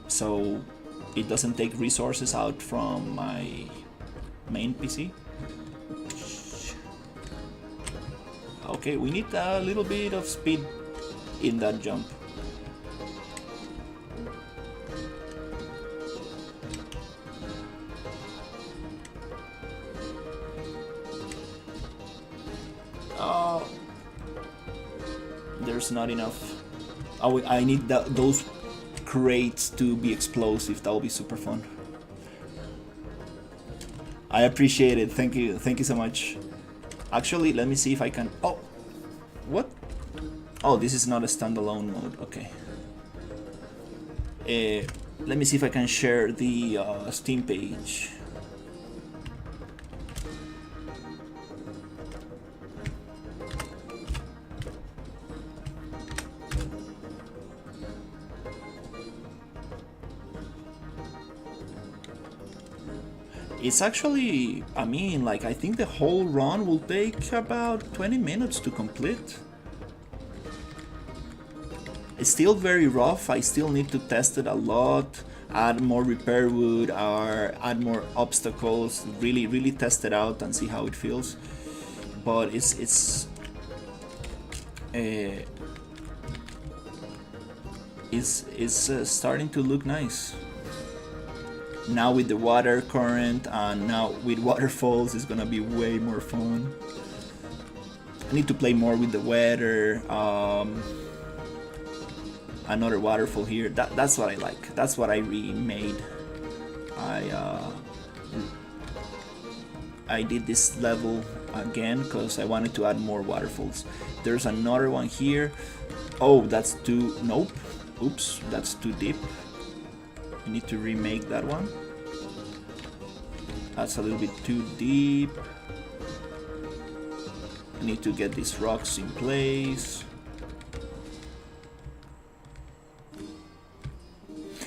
so it doesn't take resources out from my main PC. Okay, we need a little bit of speed in that jump. Oh, there's not enough. I need those crates to be explosive. That will be super fun. I appreciate it. Thank you so much. Actually, let me see if I can. Oh, what? Oh, this is not a standalone mode. Okay. Let me see if I can share the Steam page. It's actually, I mean, like, I think the whole run will take about 20 minutes to complete. It's still very rough. I still need to test it a lot, add more repair wood, or add more obstacles, really test it out and see how it feels. But it's starting to look nice. Now with the water current and now with waterfalls, it's gonna be way more fun. I need to play more with the weather. Another waterfall here. That's what I like. That's what I remade. I did this level again because I wanted to add more waterfalls. There's another one here. Oh, that's too... Nope. Oops, that's too deep. I need to remake that one. That's a little bit too deep. I need to get these rocks in place.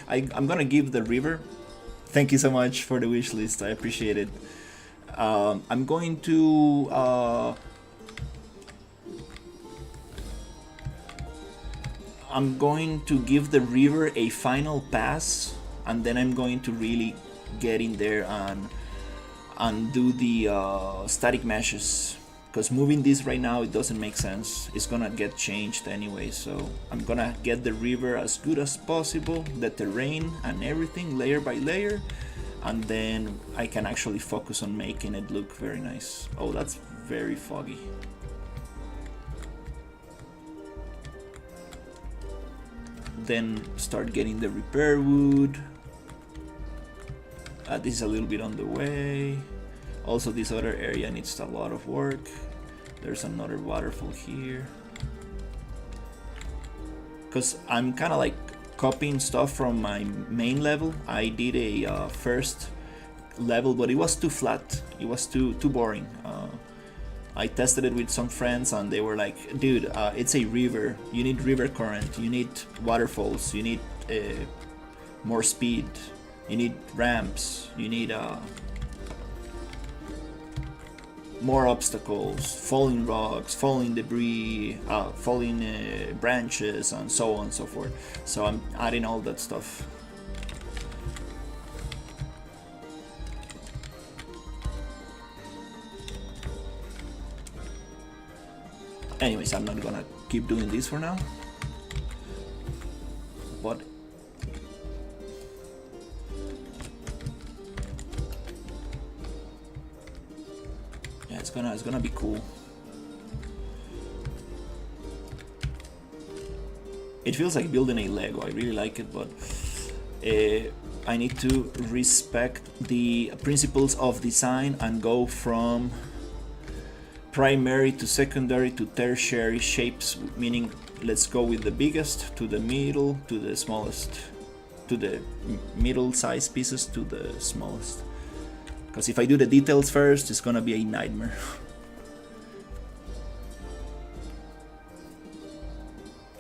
I'm gonna give the river. Thank you so much for the wish list. I appreciate it. I'm going to give the river a final pass, and then I'm going to really get in there and do the static meshes, because moving this right now, it doesn't make sense. It's gonna get changed anyway, so I'm gonna get the river as good as possible, the terrain and everything layer by layer, and then I can actually focus on making it look very nice. Oh, that's very foggy. Then start getting the repair wood. This is a little bit on the way. Also, this other area needs a lot of work. There's another waterfall here. Because I'm kind of like copying stuff from my main level. I did a first level, but it was too flat. It was too boring. I tested it with some friends and they were like, dude, it's a river. You need river current. You need waterfalls. You need more speed. You need ramps. You need more obstacles, falling rocks, falling debris, falling branches, and so on and so forth. So I'm adding all that stuff. Anyways, I'm not gonna keep doing this for now. But yeah, it's gonna be cool. It feels like building a Lego. I really like it, but I need to respect the principles of design and go from primary to secondary to tertiary shapes, meaning let's go with the biggest to the middle to the smallest, to the middle size pieces to the smallest. Because if I do the details first, it's gonna be a nightmare.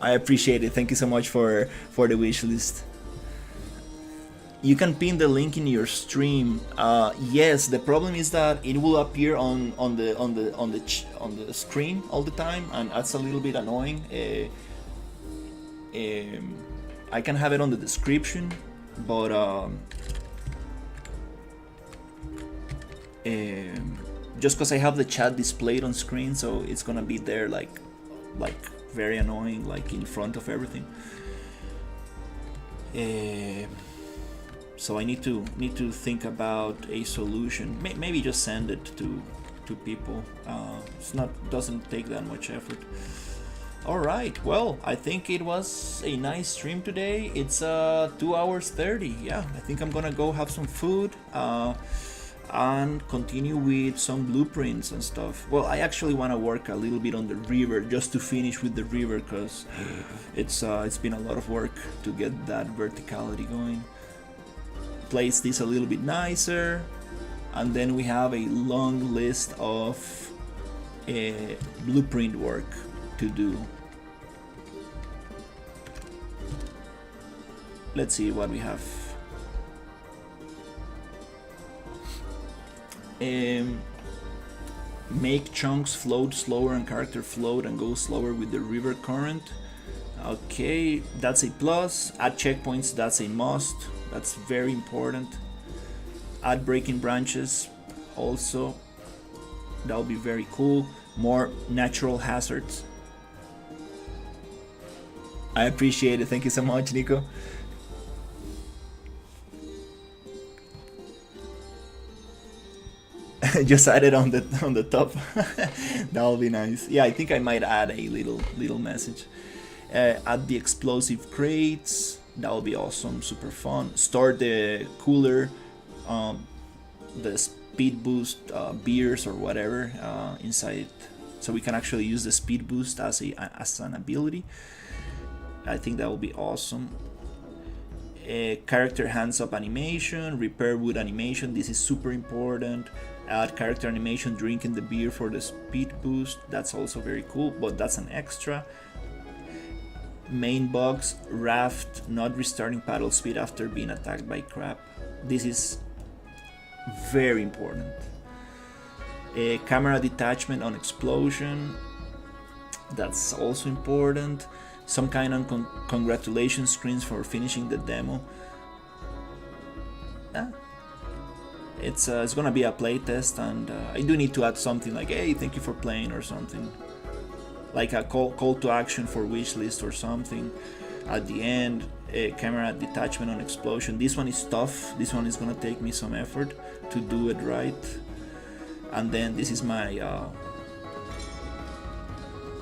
I appreciate it. Thank you so much for the wish list. You can pin the link in your stream. Yes, the problem is that it will appear on the screen all the time, and that's a little bit annoying. I can have it on the description, but just because I have the chat displayed on screen, so it's gonna be there like very annoying, like in front of everything. So I need to think about a solution. Maybe just send it to people. Doesn't take that much effort. All right. Well, I think it was a nice stream today. It's 2 hours 30. Yeah, I think I'm gonna go have some food and continue with some blueprints and stuff. Well, I actually want to work a little bit on the river, just to finish with the river, because it's been a lot of work to get that verticality going. Place this a little bit nicer, and then we have a long list of blueprint work to do. Let's see what we have. Make chunks float slower and character float and go slower with the river current. Okay, that's a plus. Add checkpoints, that's a must. That's very important. Add breaking branches also. That'll be very cool. More natural hazards. I appreciate it. Thank you so much, Nico. Just add it on the top. That'll be nice. Yeah, I think I might add a little message. Add the explosive crates. That'll be awesome, super fun. Start the cooler, the speed boost beers or whatever inside, so we can actually use the speed boost as an ability. I think that will be awesome. Character hands up animation, repair wood animation, this is super important. Add character animation drinking the beer for the speed boost, that's also very cool, but that's an extra. Main bugs, raft not restarting paddle speed after being attacked by crab, this is very important. Camera detachment on explosion, that's also important. Some kind of congratulations screens for finishing the demo. It's gonna be a playtest, and I do need to add something like, hey, thank you for playing, or something like a call to action for wishlist or something at the end. Camera detachment on explosion, this one is tough, this one is gonna take me some effort to do it right. And then this is my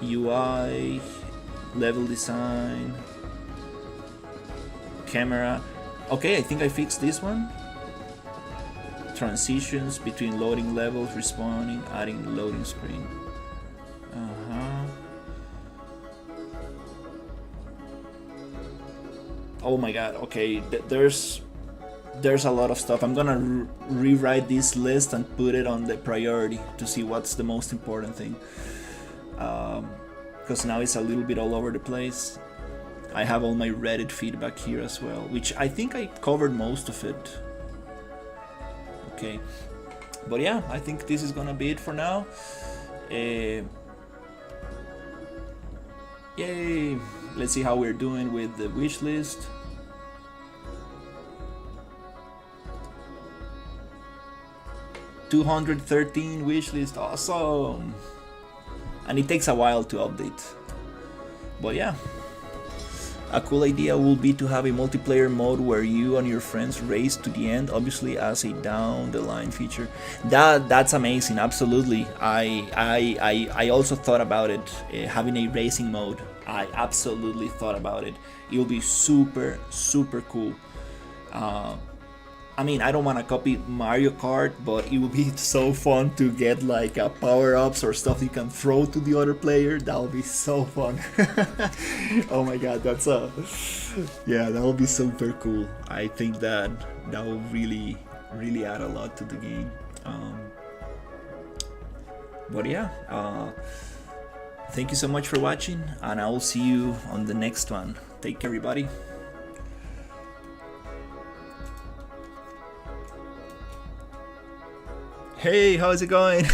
UI, level design, camera. Okay, I think I fixed this one. Transitions between loading levels, respawning, adding loading screen. Oh my god, okay, there's a lot of stuff. I'm gonna rewrite this list and put it on the priority to see what's the most important thing. Because now it's a little bit all over the place. I have all my Reddit feedback here as well, which I think I covered most of it. Okay, but yeah, I think this is gonna be it for now. Yay! Let's see how we're doing with the wish list. $213 wish list, awesome! And it takes a while to update, but yeah, a cool idea will be to have a multiplayer mode where you and your friends race to the end, obviously as a down the line feature. That's amazing, absolutely. I also thought about it, having a racing mode. I absolutely thought about it. It will be super cool. I mean, I don't want to copy Mario Kart, but it would be so fun to get like power-ups or stuff you can throw to the other player. That would be so fun. Oh my god, yeah, that would be super cool. I think that will really add a lot to the game. But yeah, thank you so much for watching, and I will see you on the next one. Take care, everybody. Hey, how's it going?